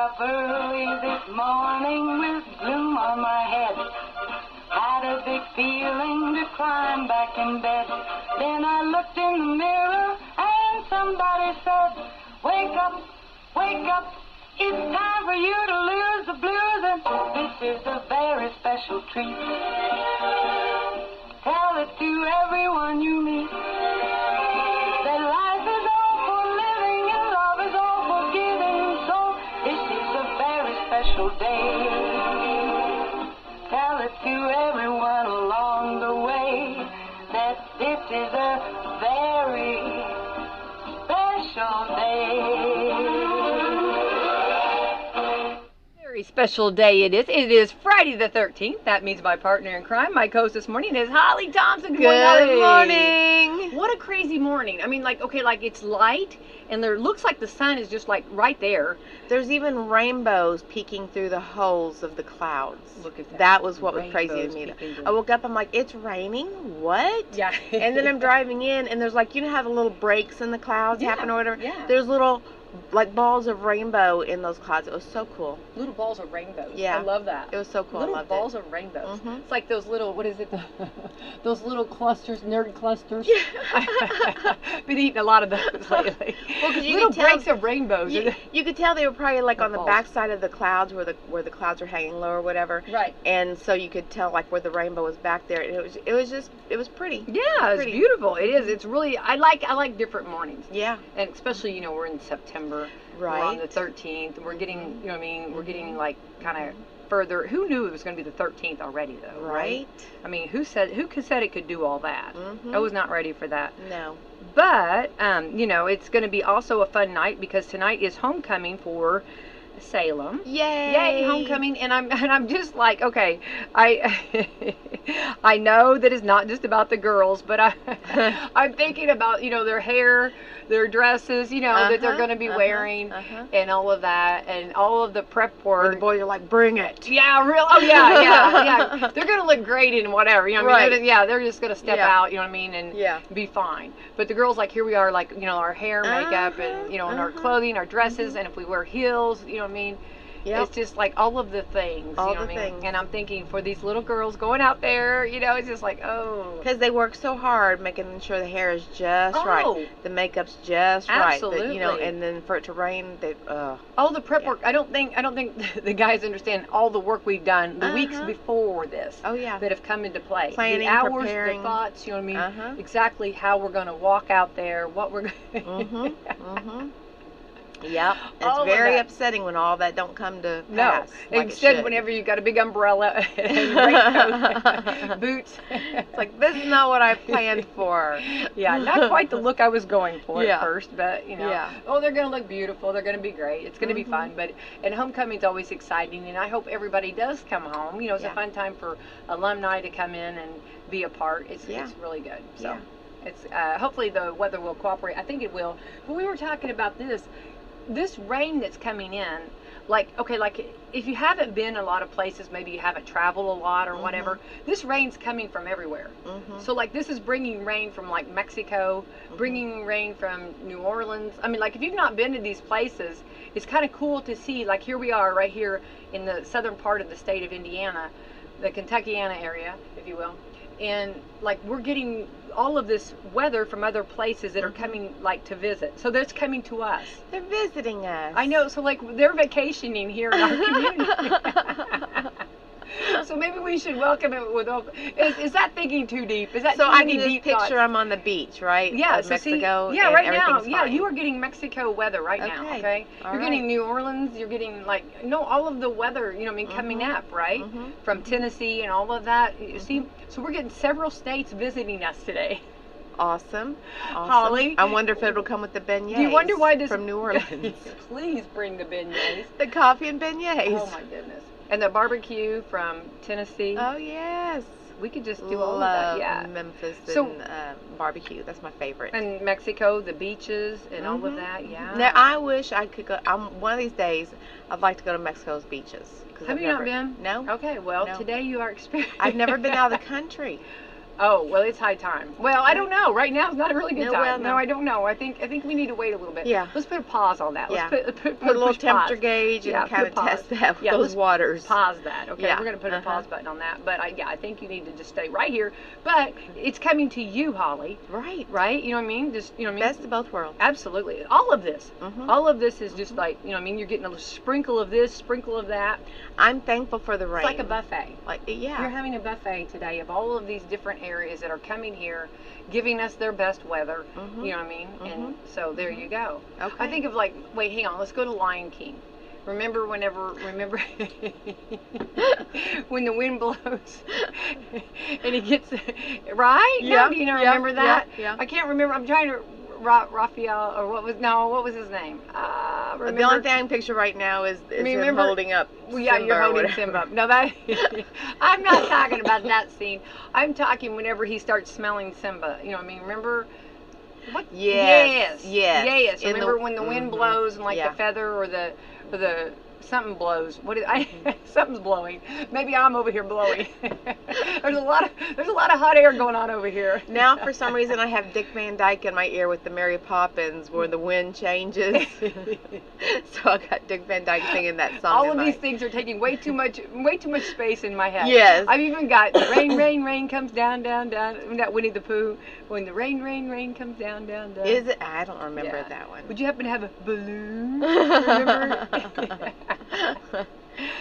up early this morning with gloom on my head. Had a big feeling to climb back in bed. Then I looked in the mirror and somebody said, wake up, wake up. It's time for you to lose the blues, and this is a very special treat. Tell it to everyone you meet, that life is all for living and love is all for giving. So this is a very special day. Tell it to everyone along the way, that this is a very special day. Special day it is. It is Friday the 13th. That means my partner in crime, my co-host this morning is Holly Thompson. Good morning. What a crazy morning. I mean, like, okay, like it's light and there looks like the sun is just like right there. There's even rainbows peeking through the holes of the clouds. Look at that. That was what was crazy to me. I woke up, I'm like, it's raining? What? Yeah. And then I'm driving in and there's like, you know how the little breaks in the clouds happen or whatever? Yeah. There's little like balls of rainbow in those clouds. It was so cool. Little balls of rainbows. Yeah. I love that. It was so cool. Little I loved balls it. of rainbows. Mm-hmm. It's like those little, what is it? Those little clusters, nerd clusters. Yeah. Been eating a lot of those lately. Well, 'cause you little could tell, breaks of rainbows. You could tell they were probably like on the balls. back side of the clouds where the clouds are hanging low or whatever. Right. And so you could tell like where the rainbow was back there. And it was pretty. Yeah, it's beautiful. It is. It's really. I like different mornings. Yeah. And especially, we're in September. Right. We're on the 13th. We're getting, we're getting like kind of further. Who knew it was going to be the 13th already, though? Right. I mean, who said it could do all that? Mm-hmm. I was not ready for that. No. But it's going to be also a fun night because tonight is homecoming for Salem. Yay! Homecoming, and I'm just like, okay, I know that it's not just about the girls, but I'm thinking about their hair, their dresses, that they're going to be wearing, and all of that, and all of the prep work. Where the boys are like, bring it. Yeah, real. Oh yeah. They're going to look great in whatever. Right. They're just going to step out. And be fine. But the girls, like, here we are, like, our hair, makeup, and and our clothing, our dresses, and if we wear heels, Yep. It's just like all of the things, things. And I'm thinking for these little girls going out there, it's just like, oh. Because they work so hard making sure the hair is just right, the makeup's just absolutely. right, and then for it to rain, all the prep work. I don't think the guys understand all the work we've done the weeks before this. Oh yeah. That have come into play. Planning, the hours, preparing. The thoughts, exactly how we're going to walk out there, what we're going. Yep. It's very upsetting when all that don't come to pass. No. Instead, whenever you got a big umbrella and raincoat, boots. It's like, this is not what I planned for. Yeah, not quite the look I was going for at first, but oh, they're going to look beautiful. They're going to be great. It's going to be fun. And homecoming's always exciting, and I hope everybody does come home. It's a fun time for alumni to come in and be a part. It's really good. So it's hopefully the weather will cooperate. I think it will. But we were talking about this rain that's coming in, like if you haven't been a lot of places, maybe you haven't traveled a lot or whatever, this rain's coming from everywhere. So like this is bringing rain from like Mexico, bringing rain from New Orleans. I mean, like if you've not been to these places, it's kind of cool to see. Like here we are right here in the southern part of the state of Indiana, the Kentuckiana area, if you will. And like we're getting all of this weather from other places that are coming like to visit. So that's coming to us. They're visiting us. I know. So like they're vacationing here in our community. So maybe we should welcome it with open. Is that thinking too deep? Is that so? I can just picture I'm on the beach, right? Yeah, so Mexico. See, yeah, right now. Fine. Yeah, you are getting Mexico weather right now. Okay, you're getting New Orleans. You're getting all of the weather. Coming up, right? From Tennessee and all of that. You see, so we're getting several states visiting us today. Awesome. Holly. I wonder if it'll come with the beignets. Do you wonder why this from New Orleans? Please bring the beignets. The coffee and beignets. Oh my goodness. And the barbecue from Tennessee. Oh yes. We could just do all of that. Yeah. Memphis and barbecue. That's my favorite. And Mexico, the beaches and all of that. Yeah. Now I wish I could go. One of these days, I'd like to go to Mexico's beaches. Have you not been? No. Okay. Well, today you are experiencing. I've never been out of the country. Oh, well, it's high time. Well, I don't know. Right now is not a really good time. Well, no, I don't know. I think we need to wait a little bit. Yeah. Let's put a pause on that. Yeah. Let's put a little temperature gauge and kind of test that with those waters. Pause that. Okay. Yeah. We're going to put a pause button on that. But I think you need to just stay right here. But it's coming to you, Holly. Right. Right? You know what I mean? Just, you know what I mean? Best of both worlds. Absolutely. All of this. All of this is just like, you know what I mean? You're getting a sprinkle of this, sprinkle of that. I'm thankful for the rain. It's like a buffet. Yeah. You're having a buffet today of all of these different areas that are coming here, giving us their best weather. You know what I mean? And so there you go. Okay. I think of wait, hang on. Let's go to Lion King. Remember when the wind blows and he gets right? Yeah. No, do you not remember that? Yeah. I can't remember. I'm trying to. Raphael, or what was his name? The only thing I can picture right now is him holding up Well, yeah, you're holding Simba up. No, that I'm not talking about that scene. I'm talking whenever he starts smelling Simba. You know what I mean? Remember? What? Yes. Remember when the wind blows and like the feather or the something blows. Something's blowing. Maybe I'm over here blowing. There's a lot of hot air going on over here. Now for some reason I have Dick Van Dyke in my ear with the Mary Poppins where the wind changes. So I got Dick Van Dyke singing that song. All of these things are taking way too much space in my head. Yes. I've even got rain, rain, rain comes down, down, down. That Winnie the Pooh. When the rain, rain, rain comes down, down, down. Is it? I don't remember that one. Would you happen to have a balloon? Remember?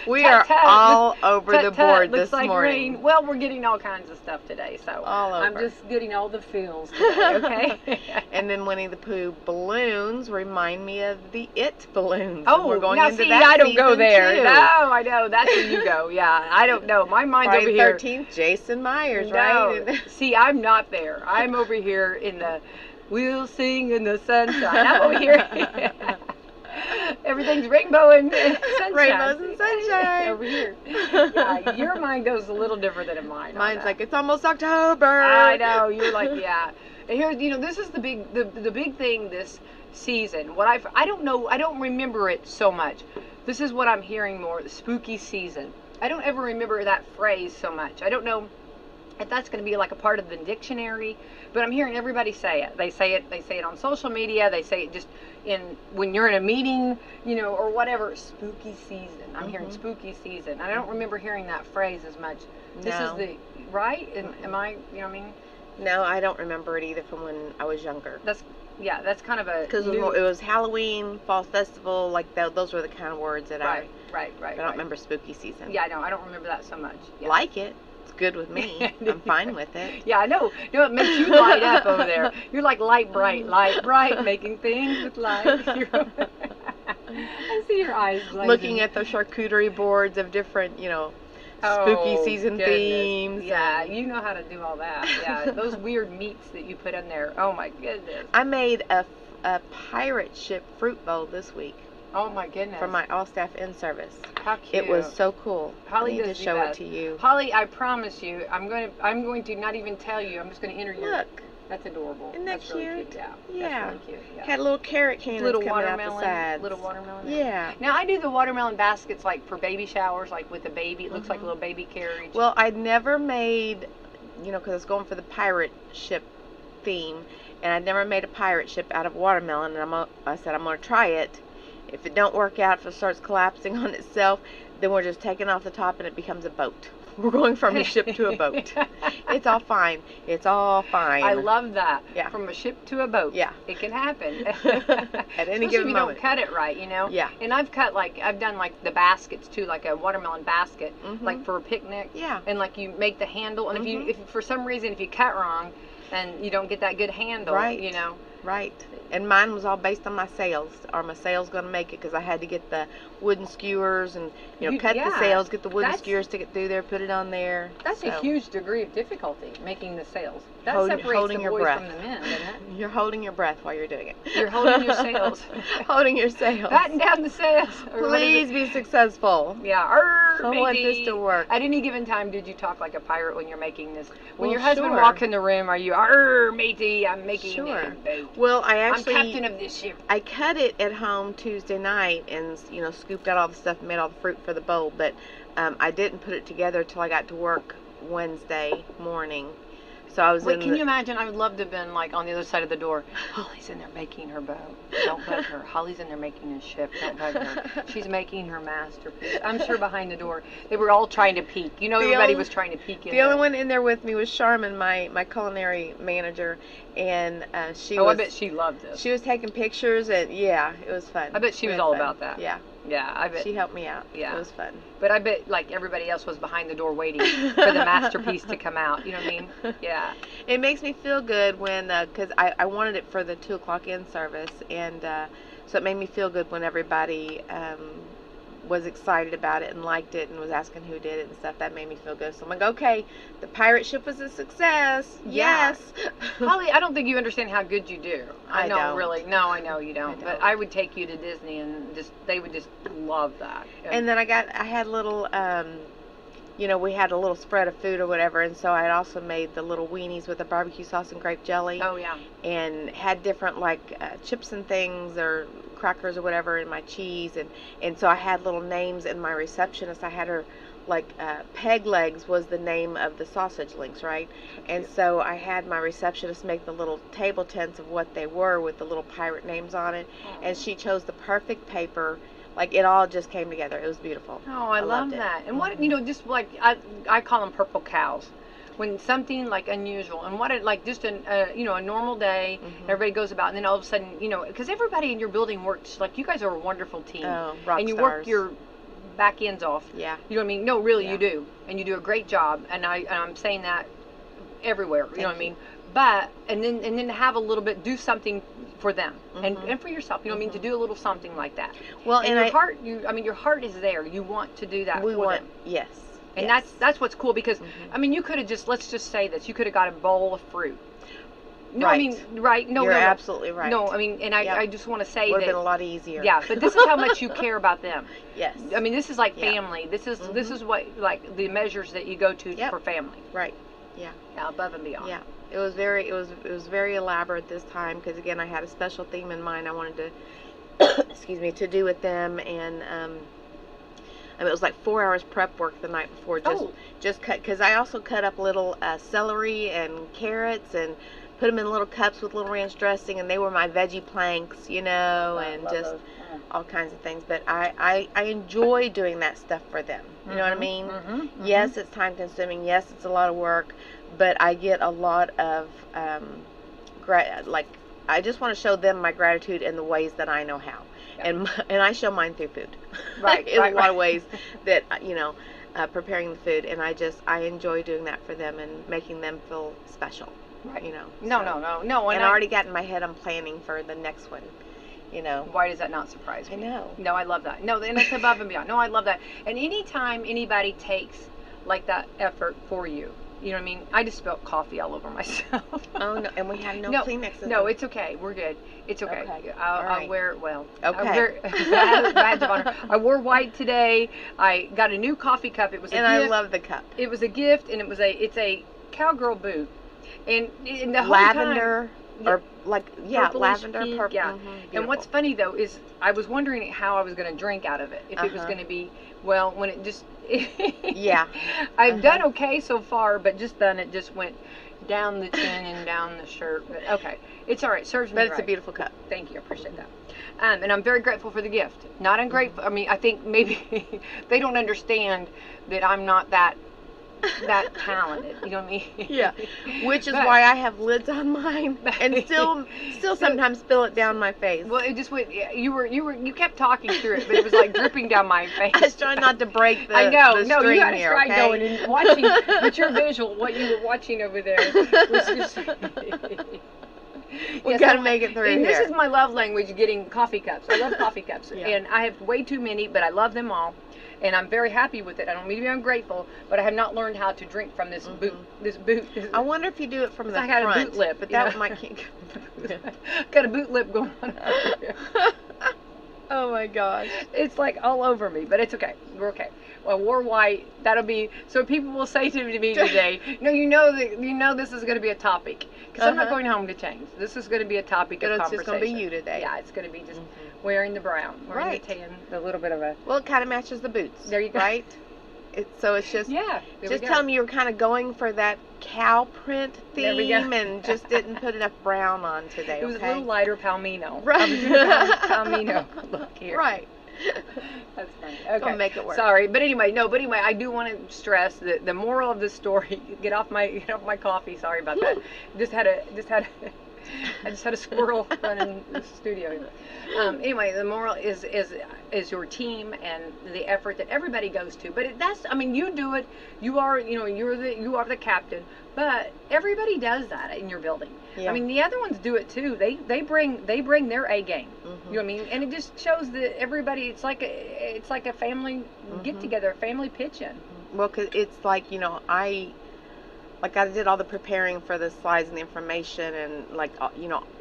We are all over the board this morning. Rain. Well, we're getting all kinds of stuff today, so all over. I'm just getting all the feels today, okay? And then Winnie the Pooh balloons remind me of the It balloons. Oh, we're going now into see, that I don't go there. Too. No, I know. That's where you go. Yeah, I don't know. My mind's Friday over here. 13th, Jason Myers, no. right? See, I'm not there. I'm over here in the We'll Sing in the Sunshine. I'm over here. Everything's rainbow and sunshine. Rainbows and sunshine. Over here. Yeah, your mind goes a little different than mine. Mine's like, it's almost October. I know. You're like, yeah. And here, you know, this is the big thing this season. I don't know. I don't remember it so much. This is what I'm hearing more. The spooky season. I don't ever remember that phrase so much. I don't know if that's going to be like a part of the dictionary, but I'm hearing everybody say it. They say it on social media. They say it just when you're in a meeting, you know, or whatever. Spooky season. I'm hearing spooky season. I don't remember hearing that phrase as much. This is the right. Am I? You know what I mean? No, I don't remember it either from when I was younger. That's kind of a because it was Halloween, fall festival, like those were the kind of words that right. I don't remember spooky season. Yeah, I know. I don't remember that so much. Yeah. Like it. Good with me. I'm fine with it. Yeah, I know. No, it makes you light up over there. You're like light bright, making things with light. I see your eyes blazing. Looking at the charcuterie boards of different, you know, spooky season themes. Yeah, you know how to do all that. Yeah, those weird meats that you put in there. Oh my goodness. I made a pirate ship fruit bowl this week. Oh my goodness. For my all staff in service. How cute. It was so cool. Holly I need to show it to you. Holly, I promise you, I'm going to not even tell you. I'm just going to enter you. Look. That's adorable. Isn't that That's cute? Really cute. Yeah. Yeah. That's really cute. Yeah. Had little carrot cannons coming out the sides. Little watermelon. Yeah. Now I do the watermelon baskets like for baby showers, like with a baby. It looks like a little baby carriage. Well, I'd never made, you know, because I was going for the pirate ship theme, and I'd never made a pirate ship out of watermelon, and I said I'm going to try it. If it don't work out, if it starts collapsing on itself, then we're just taking off the top and it becomes a boat. We're going from a ship to a boat. It's all fine. It's all fine. I love that. Yeah. From a ship to a boat. Yeah. It can happen. At any given moment. Especially if you don't cut it right, you know? Yeah. And I've done like the baskets too, like a watermelon basket, like for a picnic. Yeah. And like you make the handle, and if for some reason, if you cut wrong, and you don't get that good handle, right. You know? Right. And mine was all based on my sails. Are my sails going to make it? Because I had to get the wooden skewers and, cut the sails, get the wooden skewers to get through there, put it on there. That's a huge degree of difficulty, making the sails. That separates holding the your boys breath. from the men, doesn't it? You're holding your breath while you're doing it. You're holding your sails. Holding your sails. Batten down the sails. Please be successful. Yeah. I want this to work. At any given time, did you talk like a pirate when you're making this? When well, your husband walks in the room, are you, matey, I'm making a boat. Well, I'm captain of this ship. I cut it at home Tuesday night and, scooped out all the stuff and made all the fruit for the bowl, but I didn't put it together till I got to work Wednesday morning. So I was Wait, can you imagine? I would love to have been like on the other side of the door. Holly's in there making her bow. Don't bug her. Holly's in there making a ship. Don't bug her. She's making her masterpiece. I'm sure behind the door they were all trying to peek. You know, everybody was trying to peek in The only one in there with me was Charmin, my culinary manager, and she I bet she loved this. She was taking pictures, and yeah, it was fun. I bet she was all about that. Yeah. Yeah, I bet. She helped me out. Yeah. It was fun. But I bet, like, everybody else was behind the door waiting for the masterpiece to come out. You know what I mean? Yeah. It makes me feel good when, because I wanted it for the 2 o'clock in service, and so it made me feel good when everybody was excited about it and liked it and was asking who did it and stuff. That made me feel good. So I'm like, okay, the pirate ship was a success. Yeah. Yes. Holly, I don't think you understand how good you do. I don't. Really. No, I know you don't. But I would take you to Disney and they would just love that. And then I had little, we had a little spread of food or whatever, and so I had also made the little weenies with the barbecue sauce and grape jelly. Oh, yeah. And had different, chips and things or crackers or whatever in my cheese, and so I had little names, and my receptionist, I had her, Peg Legs was the name of the sausage links, right? And so I had my receptionist make the little table tents of what they were with the little pirate names on it, and she chose the perfect paper. Like, it all just came together. It was beautiful. Oh, I love that. And what, just like, I call them purple cows. When something like unusual and what it like just a normal day, everybody goes about, and then all of a sudden, because everybody in your building works, like, you guys are a wonderful team. Oh, rock and you stars. work your back ends off. Yeah. You know what I mean? No, really, you do. And you do a great job. And I'm saying that everywhere. You know what I mean? But and then to have a little bit, do something for them and for yourself. You know what I mean? To do a little something like that. Well, and your heart is there. You want to do that. Them. Yes. And that's what's cool, because I mean, you could have let's just say this, you could have got a bowl of fruit. No, right. I mean, right? No, you're absolutely right. No, I mean, and I just want to say would that have been a lot easier. Yeah, but this is how much you care about them. Yes. I mean, this is like family. This is what, like, the measures that you go to for family. Right. Yeah. Yeah, above and beyond. Yeah. It was very elaborate this time, because again, I had a special theme in mind I wanted to to do with them, and it was like 4 hours prep work the night before, just cut, because I also cut up little celery and carrots and put them in little cups with little ranch dressing, and they were my veggie planks, and just all kinds of things. But I enjoy doing that stuff for them. You know what I mean? Yes, it's time consuming. Yes, it's a lot of work, but I get a lot of I just want to show them my gratitude in the ways that I know how. And I show mine through food. Right. In a lot of ways that, preparing the food. And I enjoy doing that for them and making them feel special. Right. No. And I already got in my head, I'm planning for the next one. Why does that not surprise me? I know. No, I love that. No, and it's above and beyond. No, I love that. And anytime anybody takes, like, that effort for you, you know what I mean? I just spilled coffee all over myself. Oh, no. And we have no Kleenex. No, it's okay. We're good. It's okay. I'll wear it well. Okay. Badge of honor. I wore white today. I got a new coffee cup. It was a gift. I love the cup. It was a gift, and it's a cowgirl boot. And in the whole lavender. Time, or lavender, pink, purple. yeah. And what's funny though is I was wondering how I was going to drink out of it. If it was going to be, well, when it just I've done okay so far, but just then it just went down the chin and down the shirt. But okay, it's all right. Serves me But it's right. a beautiful cup. Thank you. I appreciate that. And I'm very grateful for the gift. Not ungrateful. I mean, I think maybe they don't understand that I'm not that talented, you know what I mean? Yeah, which is why I have lids on mine and still sometimes spill it down my face. Well, it just went. You kept talking through it, but it was like dripping down my face. I was trying not to break the. I know. The No, you got to here, try okay? going and watching. But your visual, what you were watching over there, was just. We got to make it through and here. This is my love language: getting coffee cups. I love coffee cups, and I have way too many, but I love them all. And I'm very happy with it. I don't mean to be ungrateful, but I have not learned how to drink from this boot. I wonder if you do it from the front. I got a boot lip, but that might keep. Got a boot lip going on over here. Oh my gosh! It's like all over me, but it's okay. We're okay. Well, I wore white. That'll be so. People will say to me today, "No, you know this is going to be a topic because I'm not going home to change. This is going to be a topic of conversation. It's just going to be you today. Yeah, it's going to be just wearing the brown, wearing the tan, a little bit of a. Well, it kind of matches the boots. There you go. Right? It's just yeah. Just tell me you were kind of going for that cow print theme and just didn't put enough brown on today. It was a little lighter palmino. Right. I was doing palmino look here. Right. That's funny. Okay. Gonna make it work. Sorry, but anyway, I do want to stress that the moral of the story. Get off my coffee. Sorry about that. I just had a squirrel run in the studio. Anyway, the moral is your team and the effort that everybody goes to. But you do it. You are the captain. But everybody does that in your building. Yeah. I mean, the other ones do it too. They bring their A game. Mm-hmm. You know what I mean? And it just shows that everybody. It's like a family get together, a family pitch in. Well, 'cause it's like I did all the preparing for the slides and the information and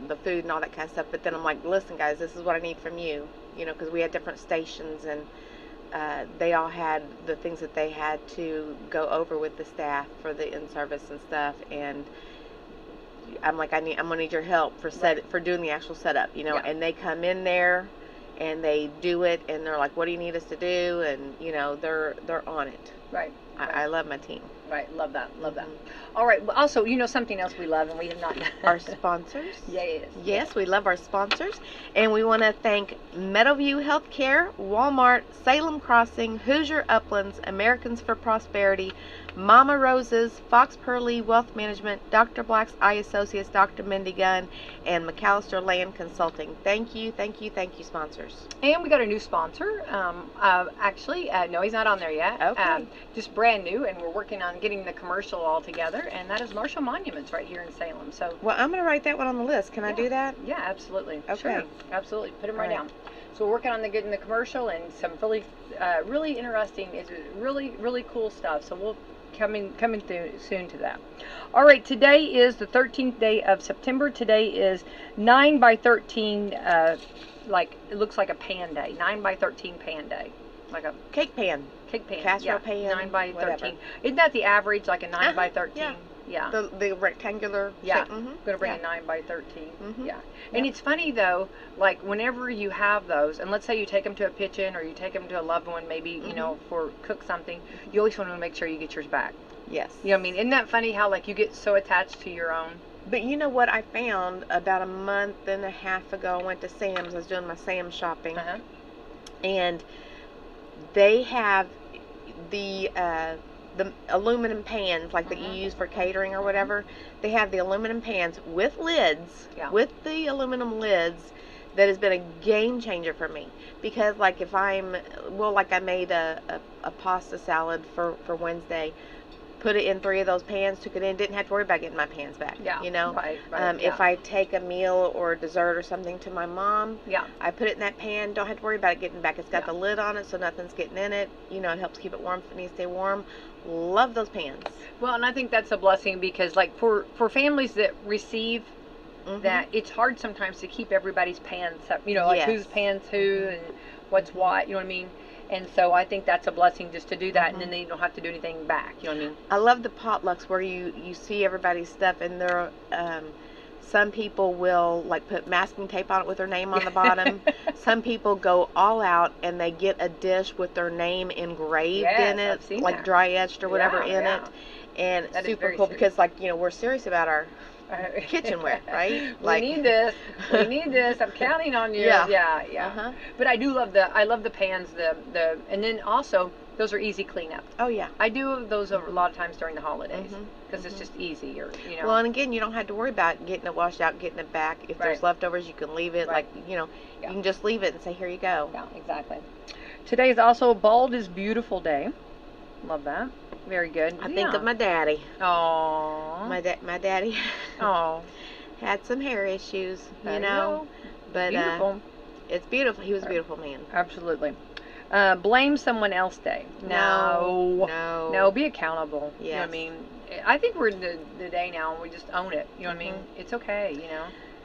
the food and all that kind of stuff. But then I'm like, listen, guys, this is what I need from you. Because we had different stations and they all had the things that they had to go over with the staff for the in-service and stuff. And I'm like, I'm gonna need your help for doing the actual setup. Yeah. And they come in there and they do it and they're like, what do you need us to do? And they're on it. Right. I love my team. Right, love that. All right, well, also, something else we love and we have not done. Our sponsors. Yes, we love our sponsors. And we want to thank Meadowview Healthcare, Walmart, Salem Crossing, Hoosier Uplands, Americans for Prosperity, Mama Rose's, Fox Purley Wealth Management, Dr. Black's Eye Associates, Dr. Mindy Gunn, and McAllister Land Consulting. Thank you, sponsors. And we got a new sponsor. Actually, no, he's not on there yet. Okay. Just brand new, and we're working on getting the commercial all together, and that is Marshall Monuments right here in Salem. So. Well, I'm going to write that one on the list. Can I do that? Yeah, absolutely. Okay. Sure. Absolutely. Put them right down. So we're working on getting the commercial and some really interesting, really, really cool stuff. So we'll coming through soon to that. All right, today is the 13th day of September. Today is 9 by 13, it looks like a pan day. 9 by 13 pan day. Like a cake pan. Casserole pan. 9 by 13. Whatever. Isn't that the average, like a 9 by 13? Yeah. The rectangular shape. I'm going to bring a 9 by 13. Mm-hmm. Yeah. And it's funny, though, like whenever you have those, and let's say you take them to a pitch-in or you take them to a loved one, maybe, for cook something, you always want to make sure you get yours back. Yes. You know what I mean? Isn't that funny how, you get so attached to your own? But you know what I found about a month and a half ago? I went to Sam's. I was doing my Sam's shopping. Uh-huh. And they have the aluminum pans that you use for catering or whatever. They have the aluminum pans with lids, with the aluminum lids. That has been a game changer for me, because if I made a pasta salad for Wednesday, put it in 3 of those pans, took it in, didn't have to worry about getting my pans back. Right. If I take a meal or a dessert or something to my mom, I put it in that pan, don't have to worry about it getting back. It's got the lid on it, so nothing's getting in it. It helps keep it warm if it needs to stay warm. Love those pans. Well, and I think that's a blessing, because for families that receive that, it's hard sometimes to keep everybody's pans up, whose pans who and what's what, you know what I mean? And so I think that's a blessing just to do that, and then they don't have to do anything back, you know what I mean? I love the potlucks where you see everybody's stuff, and there some people will put masking tape on it with their name on the bottom. Some people go all out and they get a dish with their name engraved in it, dry etched or whatever in it. And that super cool, because we're serious about our kitchenware, right? We need this. I'm counting on you. Yeah. But I love the pans, and then also those are easy cleanup. Oh yeah. I do those a lot of times during the holidays, because it's just easier, Well, and again, you don't have to worry about getting it washed out, getting it back. If there's leftovers, you can leave it. You can just leave it and say, here you go. Yeah, exactly. Today is also Bald is Beautiful Day. Love that. Very good. I think of my daddy. Aww. My daddy. Aww. Had some hair issues, you know. But beautiful. It's beautiful. He was a beautiful man. Absolutely. Blame someone else day. No. Be accountable. Yes. You know what I mean? I think we're in the day now, and we just own it. You know what I mean? It's okay.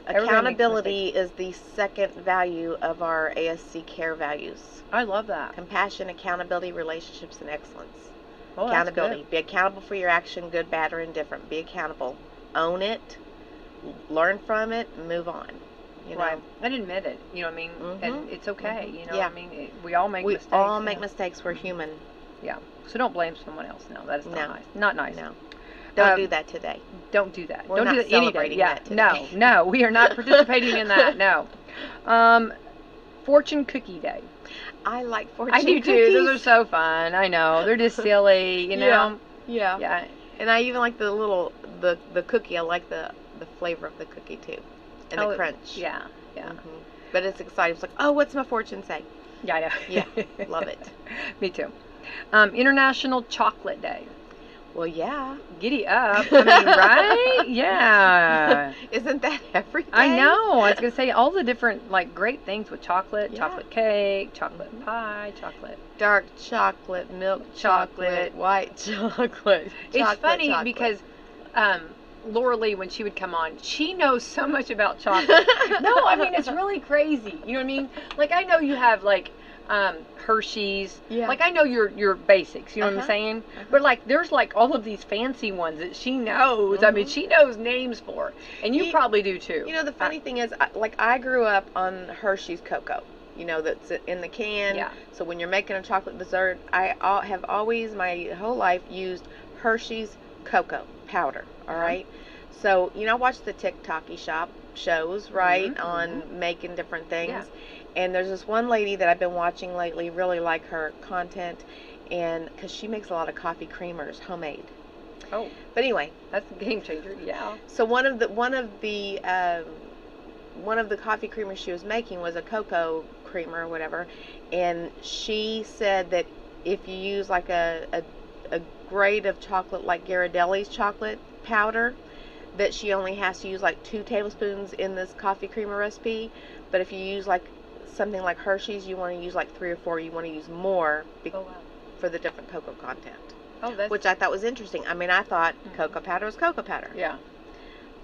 Accountability is the second value of our ASC care values. I love that. Compassion, accountability, relationships, and excellence. Oh, accountability. That's good. Be accountable for your action, good, bad, or indifferent. Be accountable. Own it. Learn from it. And move on. Right. And admit it. You know what I mean? And it's okay. Yeah. I mean, we all make mistakes. We all make mistakes. We're human. Yeah. So don't blame someone else. No, that is not nice. Not nice. No. Don't do that today. Don't do that. We're don't not do that any day. celebrating Yeah. that today. No, we are not participating in that. No. Fortune Cookie Day. I like fortune cookies. I do cookies. too. Those are so fun. I know. They're just silly, you know. Yeah. Yeah. And I even like the cookie. I like the flavor of the cookie too, and the crunch. Yeah. Yeah. Mm-hmm. But it's exciting. It's like, oh, what's my fortune say? Yeah, I know. Yeah, love it. Me too. International Chocolate Day. Well, yeah. Giddy up. I mean, right? Yeah. Isn't that every day? I know. I was going to say all the different, like, great things with chocolate. Yeah. Chocolate cake, chocolate pie, chocolate. Dark chocolate, milk chocolate, white chocolate. It's funny because Laura Lee, when she would come on, she knows so much about chocolate. No, I mean, it's really crazy. You know what I mean? Like, I know you have, like, Hershey's. Yeah. Like, I know your basics, you know what I'm saying? But, like, there's, like, all of these fancy ones that she knows. I mean, she knows names for. And you probably do, too. You know, the funny thing is, I grew up on Hershey's cocoa. You know, that's in the can. Yeah. So when you're making a chocolate dessert, I have always, my whole life, used Hershey's cocoa powder. All right. So, you know, I watch the TikTok shop shows, right, on making different things. Yeah. And there's this one lady that I've been watching lately, really like her content, and because she makes a lot of coffee creamers, homemade. Oh. But anyway, that's a game changer. Yeah. So one of the coffee creamers she was making was a cocoa creamer or whatever, and she said that if you use like a grade of chocolate like Ghirardelli's chocolate powder, that she only has to use like 2 tablespoons in this coffee creamer recipe. But if you use like something like Hershey's, you want to use like 3 or 4. You want to use more for the different cocoa content. Oh, that's... Which I thought was interesting. I mean, I thought cocoa powder was cocoa powder. Yeah.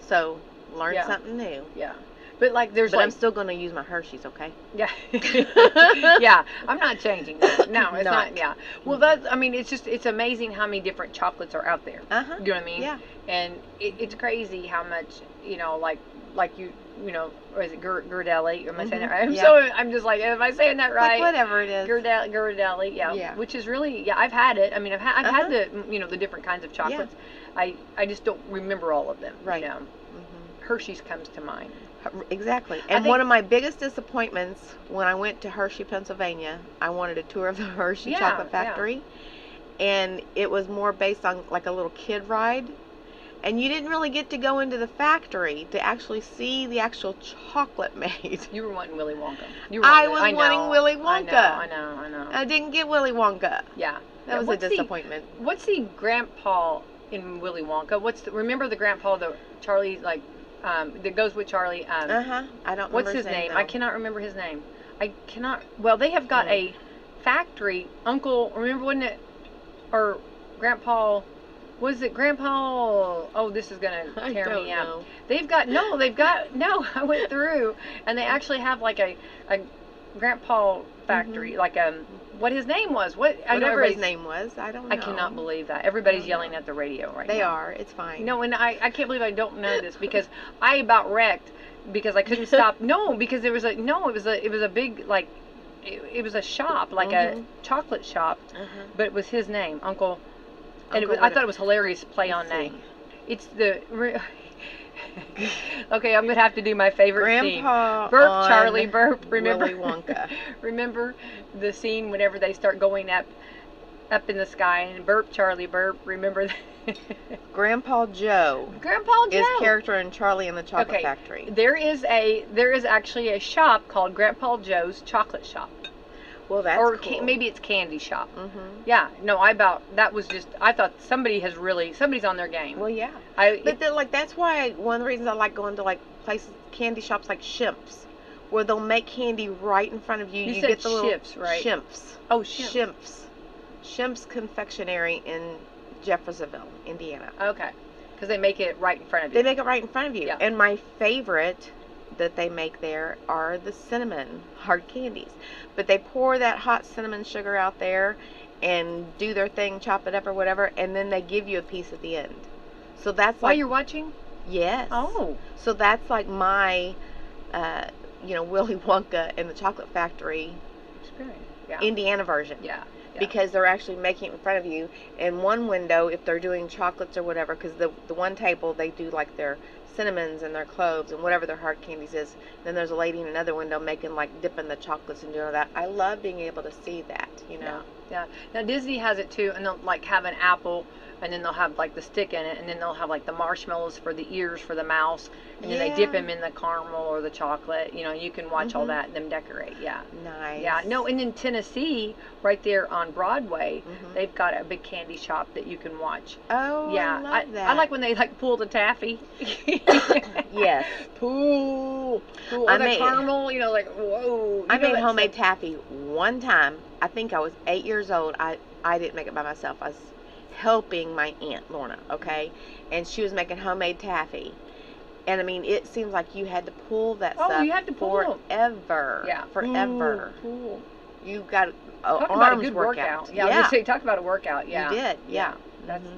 So learn something new. Yeah. But like there's I'm still going to use my Hershey's, okay? Yeah. Yeah. I'm not changing that. No, it's not. Yeah. Well, I mean, it's amazing how many different chocolates are out there. Uh-huh. You know what I mean? Yeah. And it's crazy how much, you know, like you know, or is it Ghirardelli? Am I saying that right? I'm just like, am I saying that right? Like whatever it is. Ghirardelli, yeah. Which is really, I've had it. I mean, I've had the, you know, the different kinds of chocolates. Yeah. I just don't remember all of them. Right. You know? Hershey's comes to mind. Exactly. And one of my biggest disappointments when I went to Hershey, Pennsylvania, I wanted a tour of the Hershey Chocolate Factory. Yeah. And it was more based on like a little kid ride. And you didn't really get to go into the factory to actually see the actual chocolate made. You were wanting Willy Wonka. I was wanting Willy Wonka. I know. I didn't get Willy Wonka. Yeah. That was a disappointment. What's the grandpa in Willy Wonka? Remember the grandpa, the Charlie, like, that goes with Charlie? I don't remember what's his name? I cannot remember his name. Well, they have got a factory. Uncle, remember, wasn't it? Or Grandpa... Was it Grandpa? Oh, this is gonna tear me out. Know. I went through, and they actually have like a Grandpa factory, like what his name was. Whatever his name was, I don't know. I cannot believe that. Everybody's yelling at the radio right now. They are. It's fine. No, and I can't believe I don't know this because I about wrecked because I couldn't stop. No, because it was a big like it was a shop, like a chocolate shop, but it was his name, Uncle. And I thought it was hilarious play on name. It's the... Okay, I'm going to have to do my favorite scene. Burp, Charlie, burp. Remember? Willy Wonka. Remember the scene whenever they start going up in the sky and burp, Charlie, burp. Remember that? Grandpa Joe. Is character in Charlie and the Chocolate Factory. There is actually a shop called Grandpa Joe's Chocolate Shop. Well, that's cool. Maybe it's Candy Shop. Yeah, no, I thought somebody's on their game. Well, yeah. That's why one of the reasons I like going to like places, candy shops like Shimps, where they'll make candy right in front of you. You said get the little Shimps, right? Shimps. Oh, Shimps. Shimps Confectionery in Jeffersonville, Indiana. Okay, because they make it right in front of you. They make it right in front of you. Yeah. And my favorite that they make there are the cinnamon hard candies. But they pour that hot cinnamon sugar out there and do their thing, chop it up or whatever, and then they give you a piece at the end. So that's while you're watching? Yes. Oh. So that's like my, Willy Wonka and the Chocolate Factory experience. Yeah. Indiana version. Yeah. because they're actually making it in front of you. In one window, if they're doing chocolates or whatever, because the one table, they do like their cinnamons and their cloves and whatever their hard candies is. Then there's a lady in another window making, like, dipping the chocolates and doing all that. I love being able to see that, you know. Yeah. Now, Disney has it, too, and they'll, like, have an apple, and then they'll have, like, the stick in it, and then they'll have, like, the marshmallows for the ears for the mouse, and then they dip them in the caramel or the chocolate. You know, you can watch all that and them decorate. Yeah. Nice. Yeah. No, and in Tennessee, right there on Broadway, they've got a big candy shop that you can watch. Oh, yeah. I love that. I like when they, like, pull the taffy. Yes. Pull. Or the caramel, you know, like, whoa. I made homemade taffy one time. I think I was 8 years old. I didn't make it by myself. I was helping my Aunt Lorna, okay? And she was making homemade taffy. And I mean, it seems like you had to pull that stuff you had to pull forever. Yeah. Forever. Pull. You got talk about a good workout. Yeah. Talk about a workout. Yeah. You did. Yeah. That's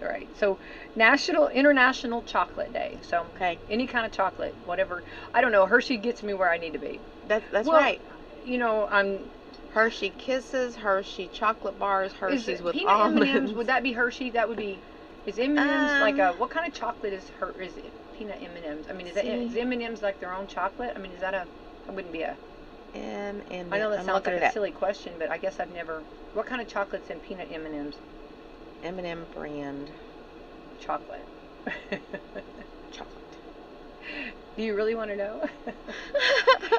right. So, International Chocolate Day. So, any kind of chocolate, whatever. I don't know. Hershey gets me where I need to be. That's right. You know, I'm Hershey Kisses, Hershey chocolate bars, Hershey's with peanut almonds. M&Ms, would that be Hershey? That would be. Is M&Ms like a what kind of chocolate is it peanut M&Ms? I mean, is M&Ms like their own chocolate? I mean, is that that wouldn't be a M&Ms. I know that sounds like a silly question, but I guess I've never. What kind of chocolate's in peanut M&Ms? M&M brand chocolate. Chocolate. Do you really want to know?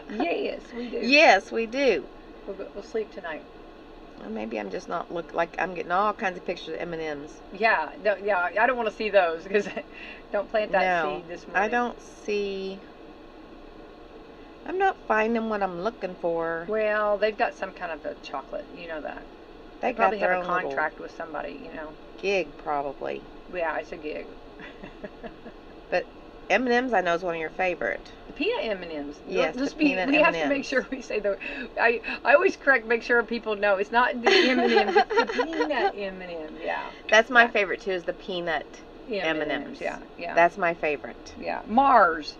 Yes, we do. Yes, we do. We'll sleep tonight. Well, maybe I'm just not I'm getting all kinds of pictures of M&Ms. Yeah, I don't want to see those because don't plant that seed this morning. I don't see. I'm not finding what I'm looking for. Well, they've got some kind of a chocolate, you know that. They probably have a contract with somebody, you know. Gig, probably. Yeah, it's a gig. But M&M's, I know, is one of your favorite. The peanut M&M's. Yes, we have to make sure we say the. I always make sure people know it's not the M&M's, it's the peanut M&M's. Yeah. That's my favorite too. Is the peanut M&M's. Yeah. That's my favorite. Yeah. Mars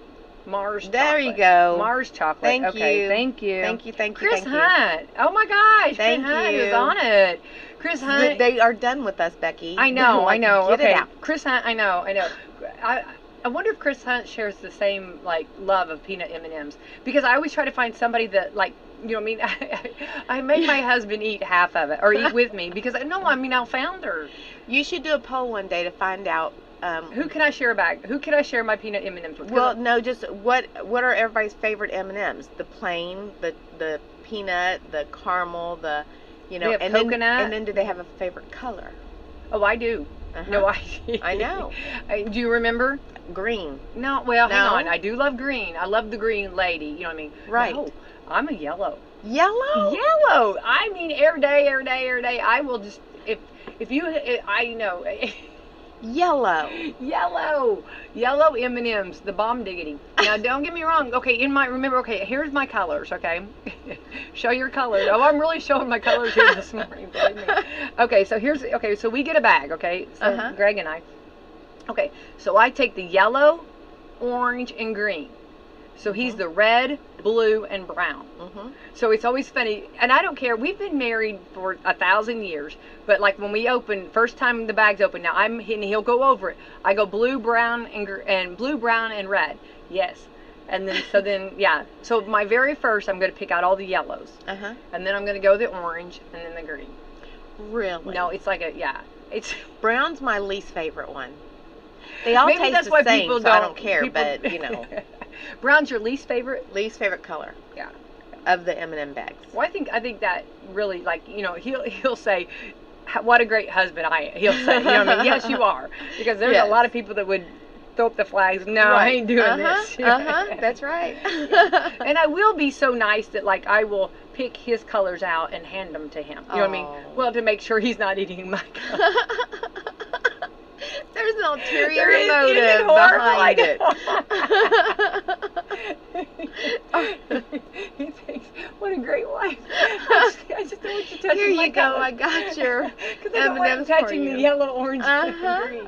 chocolate. There you go. Mars chocolate. Thank you. Thank you. Chris Hunt. Oh my gosh. Thank Chris Hunt you. is on it. Chris Hunt. They are done with us, Becky. I know. Get it out. Chris Hunt. I know. I wonder if Chris Hunt shares the same love of peanut M&Ms, because I always try to find somebody that you know what I mean. I make my husband eat half of it or eat with me because I'll founder. You should do a poll one day to find out. Who can I share a bag? Who can I share my peanut M&Ms with? Well, no, just what are everybody's favorite M&Ms? The plain, the peanut, the caramel, the and coconut. And then do they have a favorite color? Oh, I do. No, I know. Do you remember? Green. No, well, hang on. I do love green. I love the green lady. You know what I mean? Right. No, I'm a yellow. Yellow? Yellow. I mean, every day. I will just if you I know. Yellow M&Ms, the bomb diggity. Now, don't get me wrong. Okay, here's my colors. Okay, show your colors. Oh, I'm really showing my colors here this morning. Believe me. Okay, so we get a bag. Okay, so Greg and I. Okay, so I take the yellow, orange, and green. So he's the red, blue, and brown. So it's always funny, and I don't care. We've been married for 1,000 years, but when we open, first time the bag's open, now and he'll go over it. I go blue, brown, and blue, brown, and red. Yes, and then So my very first, I'm going to pick out all the yellows, and then I'm going to go the orange, and then the green. Really? No, it's it's brown's my least favorite one. They all maybe taste that's the why same, people so don't. I don't care, but Brown's your least favorite? Least favorite color. Yeah. Of the M&M bags. Well, I think that really, he'll say, what a great husband I am. He'll say, you know what I mean? Yes, you are. Because there's a lot of people that would throw up the flags. No, I ain't doing this. That's right. And I will be so nice that, I will pick his colors out and hand them to him. You know what I mean? Well, to make sure he's not eating my colors. There's an ulterior motive behind it. He thinks, what a great wife. I just don't want you touching Here my you go. colors. I got your Because I don't want him touching the yellow, orange, and green.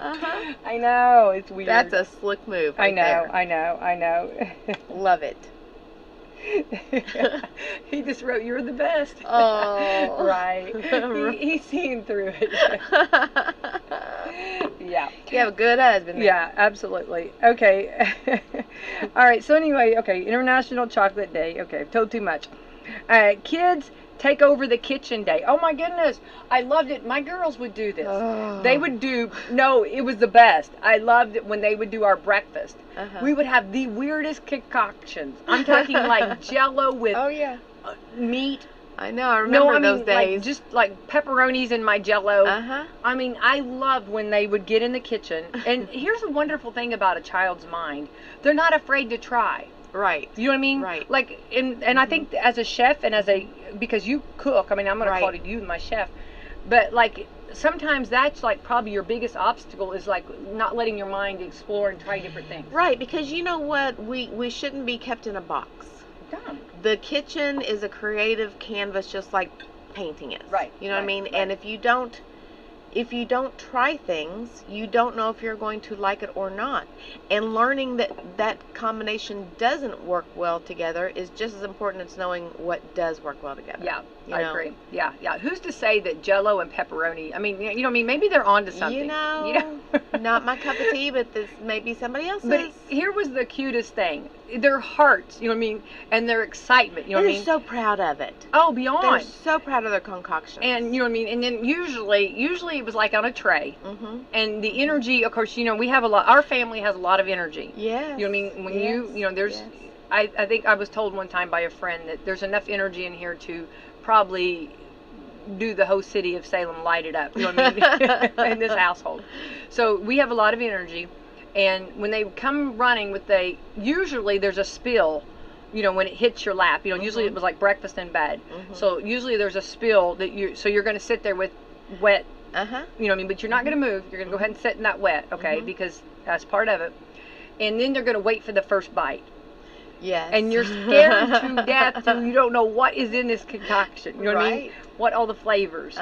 I know. It's weird. That's a slick move right there. I know. Love it. He just wrote, "You're the best." Oh. Right. He's seeing through it. Yeah. You have a good husband then. Yeah, absolutely. Okay. All right. So anyway, okay, International Chocolate Day. Okay, I've told too much. Kids take over the kitchen day. Oh my goodness, I loved it. My girls would do this. Oh. They would do, no, it was the best. I loved it when they would do our breakfast. We would have the weirdest concoctions. I'm talking like Jell-O with meat. I know, I remember those days. Like, just like pepperonis in my Jell-O. I mean, I loved when they would get in the kitchen. And here's a wonderful thing about a child's mind. They're not afraid to try. Right. You know what I mean? Right. Like, and I think as a chef and because you cook, I mean, I'm going to call it you, my chef, but like, sometimes that's like probably your biggest obstacle is like not letting your mind explore and try different things. Right, because you know what? We shouldn't be kept in a box. Dumb. The kitchen is a creative canvas just like painting is. Right. You know what I mean? Right. And if you don't try things, you don't know if you're going to like it or not. And learning that combination doesn't work well together is just as important as knowing what does work well together. Yeah, I agree. Yeah, yeah. Who's to say that Jell-O and pepperoni, I mean, you know what I mean? Maybe they're onto something. You know? Not my cup of tea, but this may be somebody else's. But here was the cutest thing. Their hearts, you know what I mean? And their excitement, you know what I mean? They're so proud of it. Oh, beyond. They're so proud of their concoctions. And you know what I mean? And then usually it was like on a tray. And the energy, of course, you know, we have our family has a lot of energy. Yes. You know what I mean? When you know, there's, I think I was told one time by a friend that there's enough energy in here to probably do the whole city of Salem light it up, you know what I mean, in this household. So we have a lot of energy. And when they come running usually there's a spill, you know, when it hits your lap, you know, usually it was like breakfast in bed. So usually there's a spill so you're going to sit there with wet, you know what I mean, but you're not going to move. You're going to go ahead and sit in that wet, okay, because that's part of it. And then they're going to wait for the first bite. Yes. And you're scared to death and you don't know what is in this concaction, you know what I mean? What all the flavors.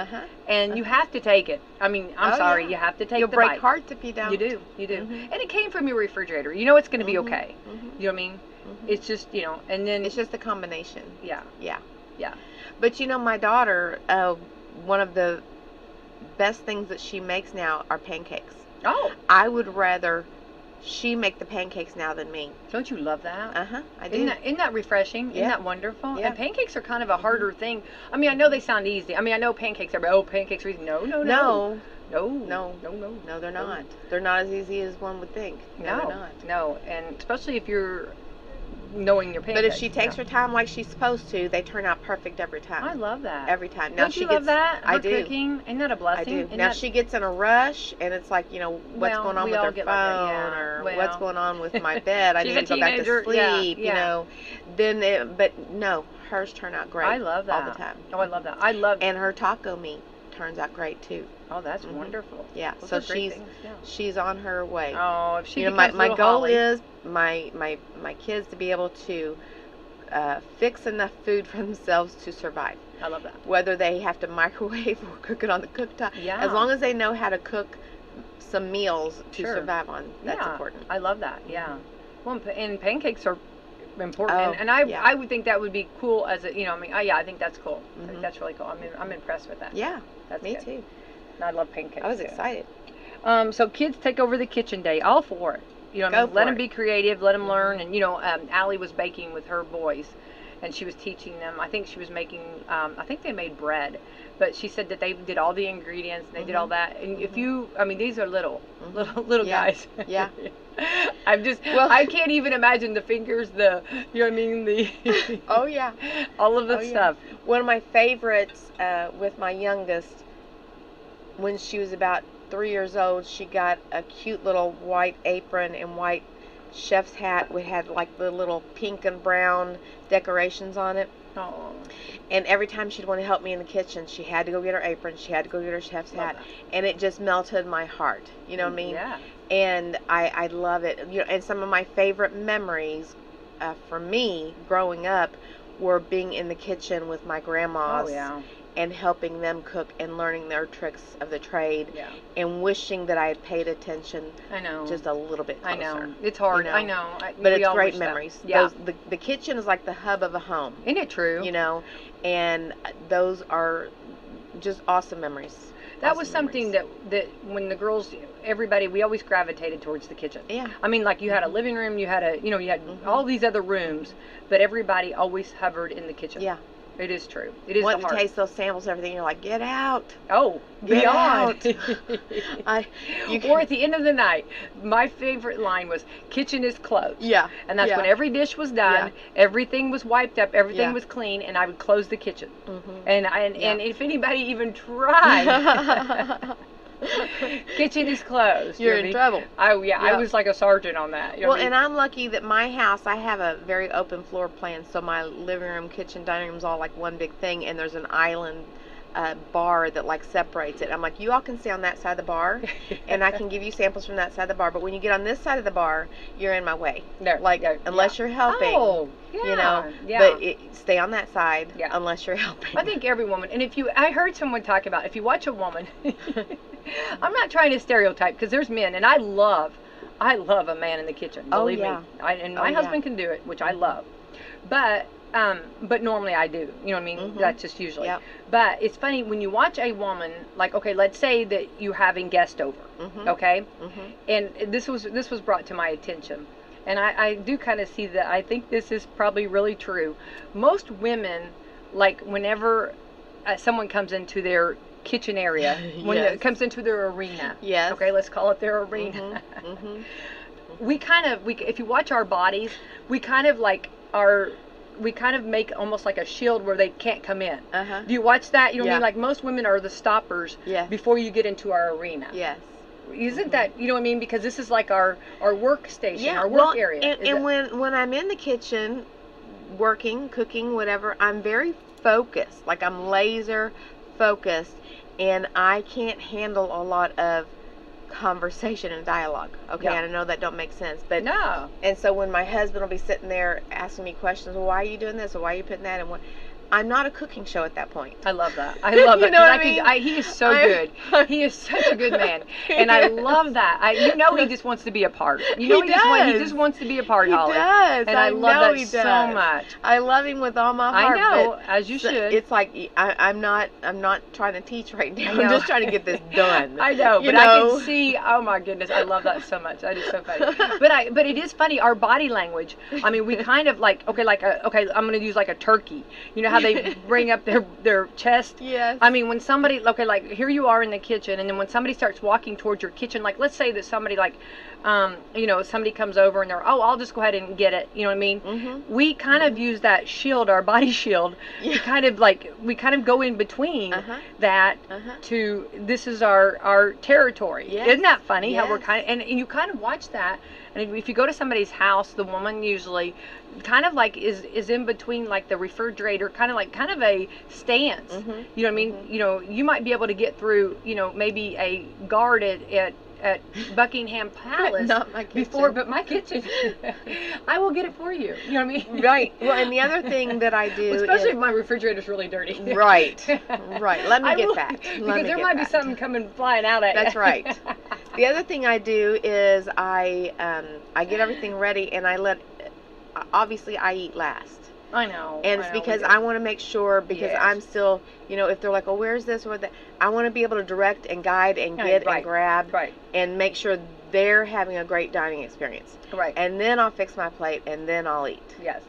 And you have to take it. I mean, I'm sorry, you have to take You'll the break bite. hearts if you don't. You do. And it came from your refrigerator. You know it's going to be okay. You know what I mean? It's just, you know, and then... It's just a combination. Yeah. Yeah. But you know, my daughter, one of the best things that she makes now are pancakes. Oh. I would rather she make the pancakes now than me. Don't you love that? I do. Isn't that refreshing? Yeah. Isn't that wonderful? Yeah. And pancakes are kind of a harder thing. I mean, I know they sound easy. I mean, I know pancakes are, pancakes are easy. No, they're not. They're not as easy as one would think. No, they're not. No, and especially if you're knowing your pancakes. But if she takes her time like she's supposed to, they turn out perfect every time. I love that. Every time. Now Don't you love that? I do. Cooking, isn't that a blessing? I do. Now she gets in a rush, and it's like, you know, what's going on with her phone, or what's going on with my bed. I need to go back to sleep. You know. Then, but no, hers turn out great. I love that all the time. Oh, I love that. I love. And her taco meat turns out great too. Oh, that's wonderful. Yeah. So she's on her way. Oh, if she my goal is my kids to be able to fix enough food for themselves to survive. I love that. Whether they have to microwave or cook it on the cooktop. Yeah. As long as they know how to cook some meals to survive on, that's important. I love that. Yeah. Well, and pancakes are important, and I would think that would be cool as a, you know, I mean, I think that's cool. I think that's really cool. I'm impressed with that. Yeah. That's me good. too. And I love pancakes. I was excited. So kids take over the kitchen day. All for it. You know, let them be creative. Let them learn. And you know, Allie was baking with her boys, and she was teaching them. I think she was making. I think they made bread, but she said that they did all the ingredients. And they did all that. And if you, I mean, these are little guys. Yeah. I'm just. Well, I can't even imagine the fingers. You know what I mean? The. Oh yeah. All of the stuff. Yeah. One of my favorites with my youngest, when she was about 3 years old, she got a cute little white apron and white chef's hat. We had like the little pink and brown decorations on it. Oh. And every time she'd want to help me in the kitchen, she had to go get her apron. She had to go get her chef's hat, and it just melted my heart. You know what I mean? Yeah. And I love it. You know, and some of my favorite memories for me growing up were being in the kitchen with my grandmas. Oh yeah. and helping them cook and learning their tricks of the trade, and wishing that I had paid attention. I know. Just a little bit closer. I know. It's hard. You know? I know. But it's great memories. Yeah. The kitchen is like the hub of a home. Isn't it true? You know, and those are just awesome memories. That was something that when the girls, everybody, we always gravitated towards the kitchen. Yeah. I mean, like you had a living room, you had all these other rooms, but everybody always hovered in the kitchen. Yeah. It is true. It is Want to taste those samples and everything. You're like, get out. Oh, get out. Or at the end of the night, my favorite line was, kitchen is closed. Yeah. And that's when every dish was done, everything was wiped up, everything was clean, and I would close the kitchen. And if anybody even tried... kitchen is closed. You're in trouble. I was like a sergeant on that. You know well, and I'm lucky that my house, I have a very open floor plan, so my living room, kitchen, dining room is all like one big thing, and there's an island bar that like separates it. I'm like, you all can stay on that side of the bar, and I can give you samples from that side of the bar, but when you get on this side of the bar, you're in my way. Unless you're helping. Oh, yeah. You know, but stay on that side unless you're helping. I think every woman, and I heard someone talk about, if you watch a woman, I'm not trying to stereotype, because there's men, and I love a man in the kitchen, believe me. And my husband can do it, which I love. But normally I do, you know what I mean? That's just usually. Yep. But it's funny, when you watch a woman, like, okay, let's say that you're having guests over, okay? And this was brought to my attention. And I do kind of see that. I think this is probably really true. Most women, like, whenever someone comes into their kitchen area, when it comes into their arena, okay, let's call it their arena, we if you watch our bodies, we kind of make almost like a shield where they can't come in. Do you watch that? You know what I mean? Like, most women are the stoppers before you get into our arena. Yes. Isn't that, you know what I mean? Because this is like our workstation, our work area. And when I'm in the kitchen, working, cooking, whatever, I'm very focused. Like, I'm laser focused, and I can't handle a lot of conversation and dialogue. Okay, and I know that don't make sense, but no. And so when my husband will be sitting there asking me questions, well, why are you doing this, or why are you putting that in what? I'm not a cooking show at that point. I love that. I love that. You know what I mean? He is so good. He is such a good man, and I love that. He just wants to be a part. You know, he just wants to be a part. Holly. He does, and I love that so much. I love him with all my heart. I know, as you should. It's like I'm not trying to teach right now. I'm just trying to get this done. I know, but I can see. Oh my goodness, I love that so much. That is so funny. But it is funny. Our body language. I mean, we kind of like I'm going to use like a turkey. You know how they bring up their chest. Yes. I mean, when somebody, like here you are in the kitchen, and then when somebody starts walking towards your kitchen, like let's say that somebody somebody comes over and they're, I'll just go ahead and get it. You know what I mean? We kind of use that shield, our body shield, to kind of we kind of go in between that to, this is our territory. Yes. Isn't that funny how we're kind of, and you kind of watch that. And if you go to somebody's house, the woman usually kind of like is in between like the refrigerator, kind of a stance. You know what I mean? You know, you might be able to get through, maybe a guard at Buckingham Palace. Not my kitchen. But my kitchen, I will get it for you. You know what I mean? Right. Well, and the other thing that I do, especially if my refrigerator's really dirty. Right. Let me get back. Because there might be something coming flying out at you. That's right. The other thing I do is I get everything ready, and obviously I eat last. I know. And it's because I want to make sure, because I'm still, if they're like, oh, where's this or that, I want to be able to direct and guide and get and grab and make sure they're having a great dining experience. Right. And then I'll fix my plate, and then I'll eat. Yes.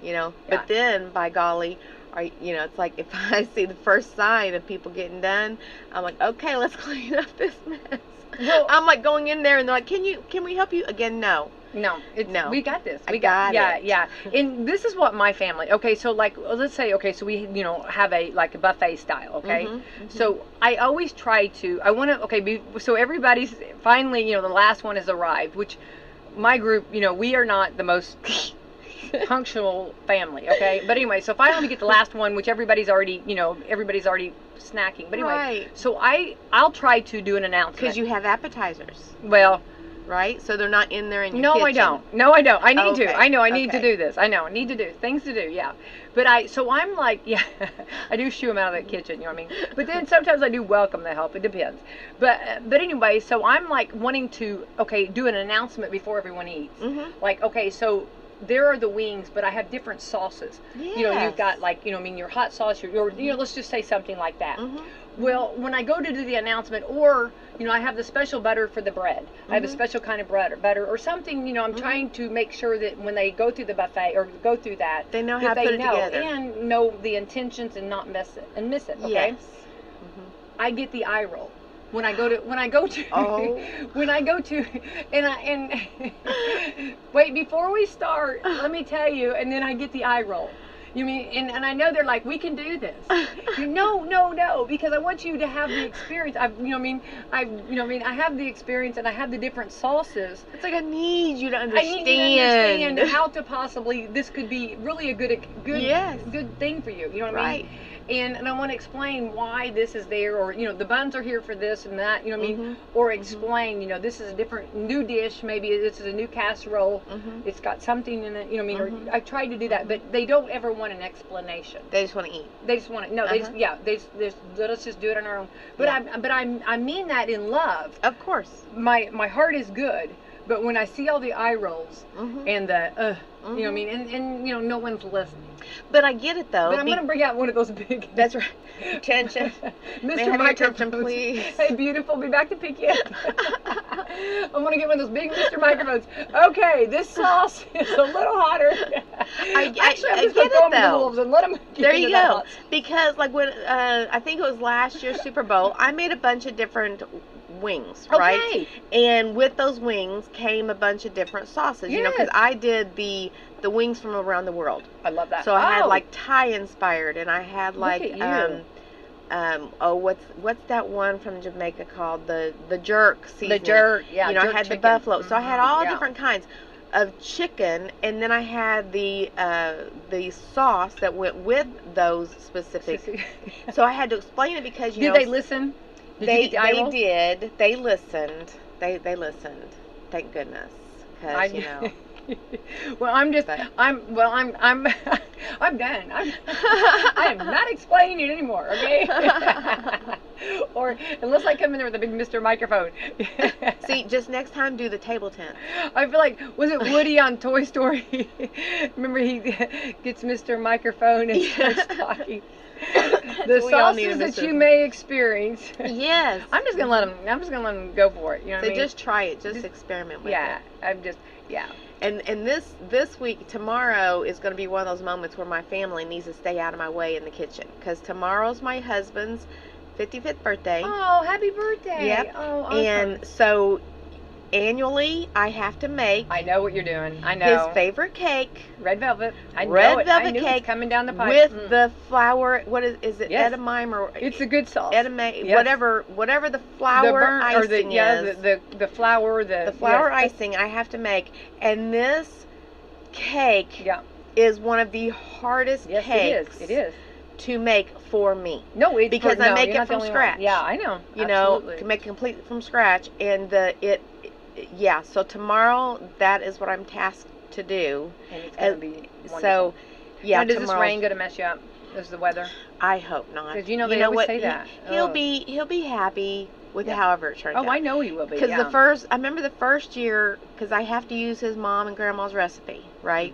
But then, by golly, it's like if I see the first sign of people getting done, I'm like, okay, let's clean up this mess. Well, I'm like going in there, and they're like, can we help you? Again, no. No, we got this. We got it. Yeah. And this is what my family. Okay, so let's say so we have a buffet style. Okay, so I always try to. I want to. So everybody's finally the last one has arrived, which my group we are not the most punctual family. Okay, but anyway, so finally we get the last one, which everybody's already snacking. But anyway, so I'll try to do an announcement because you have appetizers. Well. right? So they're not in there in your No, kitchen. I don't. No, I don't. I need Okay. to. I know I need Okay. to do this. I know I need to do things to do. Yeah, but I'm like, yeah, I do shoo them out of the kitchen. You know what I mean? But then sometimes I do welcome the help. It depends. But anyway, so I'm like wanting to do an announcement before everyone eats. Mm-hmm. Like, okay, so there are the wings, but I have different sauces. Yes. You know, you've got like, you know, I mean, your hot sauce, your you know, let's just say something like that. Mm-hmm. Well, when I go to do the announcement, or, you know, I have the special butter for the bread. I have a special kind of butter or something, you know, I'm trying to make sure that when they go through the buffet or go through that, they know how to put it together. And know the intentions and not miss it, okay? Yes. I get the eye roll. When I go to wait, before we start, let me tell you, and then I get the eye roll. You mean, and I know they're like, we can do this. No, because I want you to have the experience. I have the experience and I have the different sauces. It's like I need you to understand. I need you to understand how to possibly, this could be really a good thing for you. You know what I mean? And I want to explain why this is there, or, you know, the buns are here for this and that, you know what I mean? Or explain, you know, this is a different new dish, maybe this is a new casserole, it's got something in it, you know what I mean? Or I tried to do that, but they don't ever want an explanation. They just want to eat. They just want to, no, they let us just do it on our own. But I mean that in love. Of course. My heart is good. But when I see all the eye rolls and the, you know what I mean, and you know, no one's listening. But I get it though. But I'm going to bring out one of those big. That's right. Attention. Mr. Microphone, please. Hey, beautiful, be back to pick you up. I'm going to get one of those big Mr. Microphones. Okay, this sauce is a little hotter. I just get throw it them to the though. wolves and let them There you into go. the hots. Because like when I think it was last year's Super Bowl, I made a bunch of different wings, right? Okay. And with those wings came a bunch of different sauces, you know, because I did the wings from around the world. I love that. So I had like Thai inspired, and I had like what's that one from Jamaica called the jerk seasoning? The jerk, yeah. You know, I had chicken. the buffalo. So I had all different kinds of chicken, and then I had the sauce that went with those specific. So I had to explain it because you know. Did they listen? They did. They listened. They listened. Thank goodness. Because you know. Well, I'm done. I'm not explaining it anymore, okay? Or unless I come in there with a big Mr. Microphone. See, just next time do the table tent. I feel like, was it Woody on Toy Story? Remember he gets Mr. Microphone and starts talking. The sauces that you may experience. Yes. I'm just gonna let them go for it. You know what I mean? Just try it. Just experiment with it. And this week, tomorrow is going to be one of those moments where my family needs to stay out of my way in the kitchen, because tomorrow's my husband's 55th birthday. Oh, happy birthday! Yep. Oh, awesome. And so annually, I have to make. I know what you're doing. I know. His favorite cake. Red velvet. I know Red it. velvet I knew cake it's coming down the pipe. With the flour. What is it? Yes. Edamame or? It's a good sauce. Edamame. Yes. whatever the flour icing is. The flour. The flour icing I have to make, and this cake is one of the hardest cakes. It is. To make for me. No, it's because I make it from scratch. One. Yeah, I know. You know, can make it completely from scratch, and so tomorrow that is what I'm tasked to do. And it's going to be wonderful. So, now, does this rain going to mess you up? Is the weather? I hope not. Because they always say that. He'll be happy with however it turns out. Oh, I know he will be. Because I remember the first year, because I have to use his mom and grandma's recipe, right?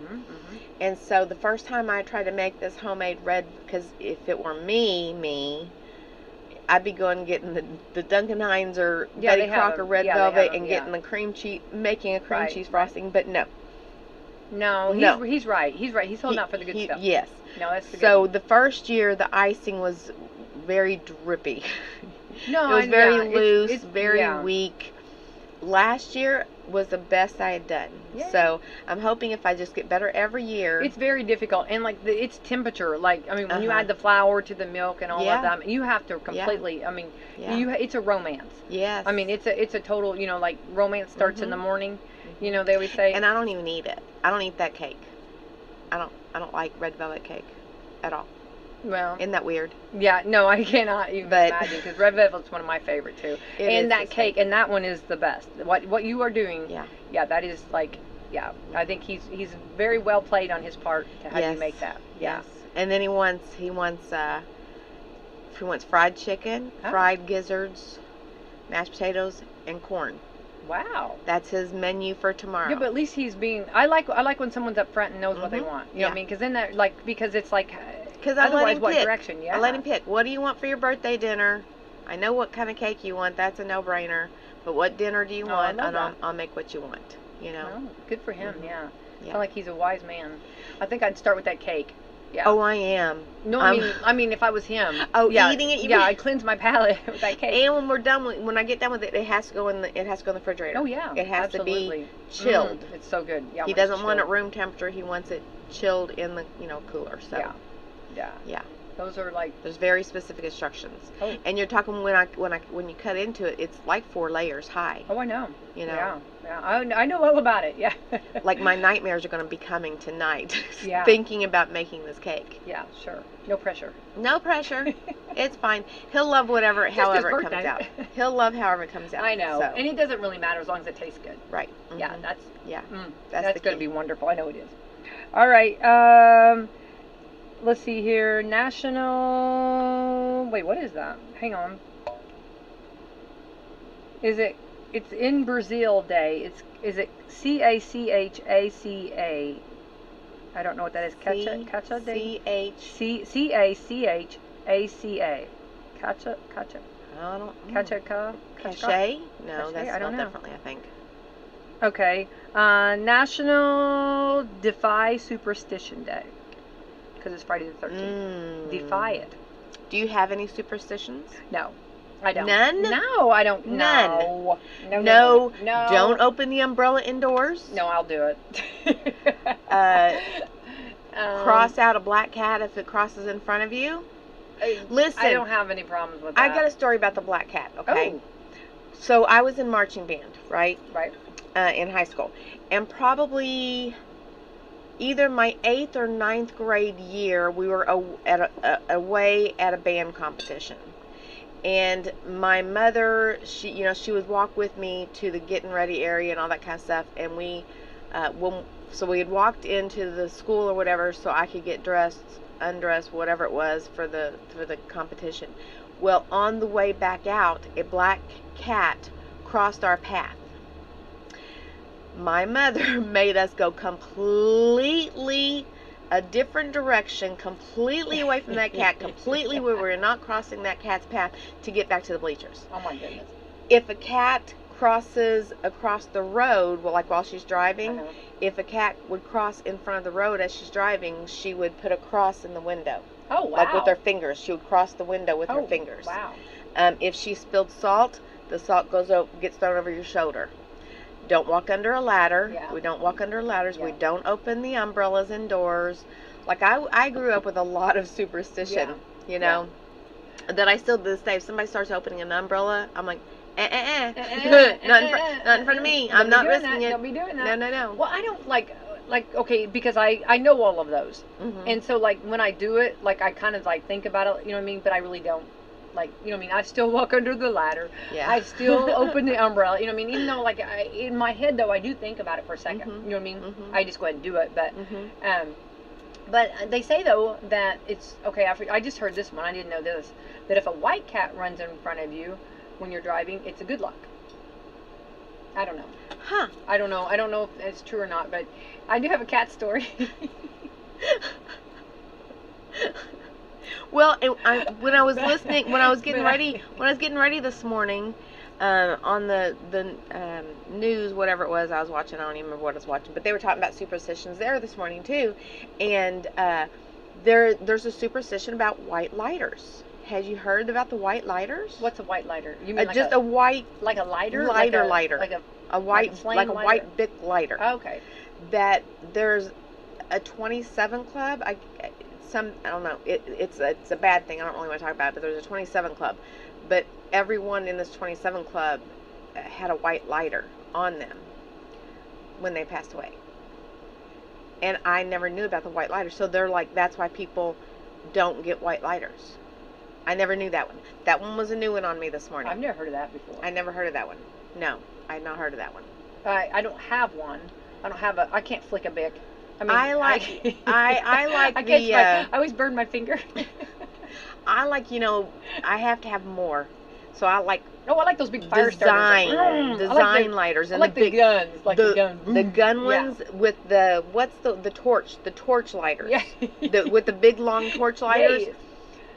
And so the first time I tried to make this homemade red, because if it were me, I'd be going and getting the Duncan Hines or Betty Crocker red velvet and getting the cream cheese, making a cream cheese frosting. But no. He's right. He's holding out for the good stuff. Yes. No, that's the good. So the first year, the icing was very drippy. No, it was very loose, it's very weak. Last year was the best I had done. Yeah. So I'm hoping if I just get better every year. It's very difficult, and like it's temperature. Like when you add the flour to the milk and all of that, you have to completely. I mean, it's a romance. Yes. I mean, it's a total. You know, like romance starts in the morning. You know, they always say. And I don't even eat it. I don't eat that cake. I don't like red velvet cake at all. Well, isn't that weird? Yeah, no, I cannot even imagine, because red velvet's one of my favorite too. And that cake, and that one is the best. What you are doing, yeah, that is like, yeah, I think he's very well played on his part to have you make that. Yeah. Yes. And then he wants fried chicken, fried gizzards, mashed potatoes, and corn. Wow. That's his menu for tomorrow. Yeah, but at least he's being. I like when someone's up front and knows what they want. You know what I mean? Because then because it's like. Because I let him pick. Direction? Yeah. I let him pick. What do you want for your birthday dinner? I know what kind of cake you want. That's a no-brainer. But what dinner do you want? And I'll make what you want. You know. Oh, good for him. Yeah. Sounds like he's a wise man. I think I'd start with that cake. Yeah. Oh, I am. No, I mean, if I was him. Oh, yeah, eating it. I cleanse my palate with that cake. And when I get done with it, it has to go in the refrigerator. Oh yeah. It has to be chilled. It's so good. Yeah. He doesn't want it room temperature. He wants it chilled in the cooler. So. Yeah. Yeah. Yeah. Those are like. There's very specific instructions. Oh. And you're talking when you cut into it, it's like 4 layers high. Oh, I know. You know. Yeah. Yeah. I know all about it. Yeah. Like my nightmares are going to be coming tonight. Yeah. Thinking about making this cake. Yeah. Sure. No pressure. No pressure. It's fine. He'll love however it comes out. He'll love however it comes out. I know. So. And it doesn't really matter as long as it tastes good. Right. Mm-hmm. Yeah. That's going to be wonderful. I know it is. All right. Let's see here. National. Wait, what is that? Hang on. It's in Brazil Day. Is it Cachaca? I don't know what that is. Cacha Day. Cachaca. Cacha. I don't. Cachaca. Cachet? No, Cachet? that's I don't know. definitely. I think. Okay. National Defy Superstition Day. Because it's Friday the 13th. Defy it. Do you have any superstitions? No, I don't. None? No, I don't. None. No. Don't open the umbrella indoors. No, I'll do it. Cross out a black cat if it crosses in front of you. Listen, I don't have any problems with that. I got a story about the black cat. Okay. Oh. So I was in marching band, right? Right. In high school, and probably either my 8th or 9th grade year, we were away at a band competition. And my mother, she would walk with me to the getting ready area and all that kind of stuff. And we had walked into the school or whatever so I could get dressed, undressed, whatever it was for the competition. Well, on the way back out, a black cat crossed our path. My mother made us go completely a different direction, completely away from that cat, completely where we're not crossing that cat's path to get back to the bleachers. Oh my goodness. If a cat crosses across the road, while she's driving, if a cat would cross in front of the road as she's driving, she would put a cross in the window. Oh, wow. Like with her fingers. She would cross the window with her fingers. Wow. If she spilled salt, the salt gets thrown over your shoulder. Don't walk under a ladder. Yeah. We don't walk under ladders. Yeah. We don't open the umbrellas indoors. Like I grew up with a lot of superstition, that I still to this day, if somebody starts opening an umbrella, I'm like, not in front of me. I'm not risking it. Don't be doing that. No. Well, I don't okay, because I know all of those. Mm-hmm. And so when I do it, I kind of think about it, you know what I mean? But I really don't. I still walk under the ladder. Yeah. I still open the umbrella. You know what I mean? Even though, in my head, though, I do think about it for a second. Mm-hmm. You know what I mean? Mm-hmm. I just go ahead and do it. But they say, though, that it's, okay, I just heard this one. I didn't know this. That if a white cat runs in front of you when you're driving, it's a good luck. I don't know. Huh. I don't know. I don't know if it's true or not, but I do have a cat story. Well, when I was getting ready this morning, on the news, whatever it was I was watching, I don't even remember what I was watching, but they were talking about superstitions there this morning too, and there's a superstition about white lighters. Had you heard about the white lighters? What's a white lighter? You mean just a white, like a lighter, lighter, like a white, like a lighter? white Bic lighter. Oh, okay. That there's a 27 Club. I don't know. It's a bad thing. I don't really want to talk about it, but there's a 27 Club. But everyone in this 27 Club had a white lighter on them when they passed away. And I never knew about the white lighter. So they're like, that's why people don't get white lighters. I never knew that one. That one was a new one on me this morning. I've never heard of that before. I never heard of that one. No, I've not heard of that one. I don't have one. I can't flick a Bic. I mean, I like I always burn my finger. I like, I have to have more. So I like I like those big fire starters. Design lighters. And I like the guns. The gun ones with the torch lighters. Yeah. With the big long torch lighters. Yes.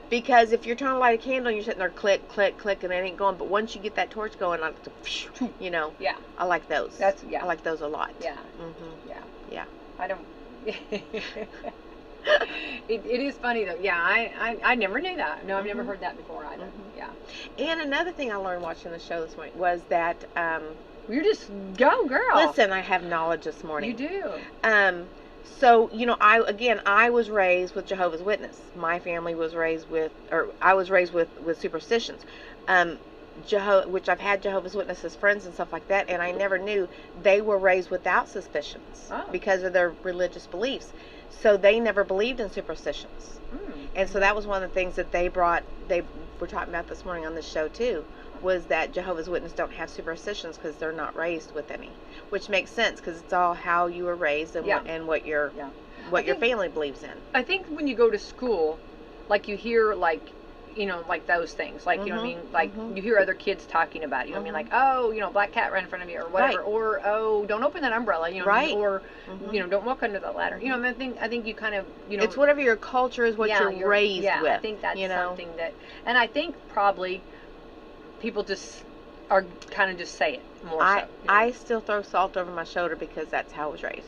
Because if you're trying to light a candle and you're sitting there click, click, click, and it ain't going. But once you get that torch going, I like to, Yeah. I like those. I like those a lot. Yeah. Mm-hmm. Yeah. I don't. It is funny though. Yeah, I never knew that. No, I've never heard that before either. Mm-hmm. Yeah. And another thing I learned watching the show this morning was that you just go, girl. Listen, I have knowledge this morning. You do. So, I was raised with Jehovah's Witness. My family was raised with, I was raised with superstitions. Which I've had Jehovah's Witnesses friends and stuff like that, and I never knew they were raised without suspicions because of their religious beliefs. So they never believed in superstitions. And so that was one of the things that they were talking about this morning on this show too, was that Jehovah's Witnesses don't have superstitions because they're not raised with any, which makes sense because it's all how you were raised and what your family believes in. I think when you go to school, like you hear like those things, like, you know what I mean? Like, you hear other kids talking about it, you know what I mean? Like, oh, black cat ran in front of you, or whatever, or, oh, don't open that umbrella, you know what I mean? Or, don't walk under that ladder. You know, I think you kind of, It's whatever your culture is, what you're raised with. I think that's something that, and I think probably people just are kind of just say it more so. I still throw salt over my shoulder because that's how I was raised.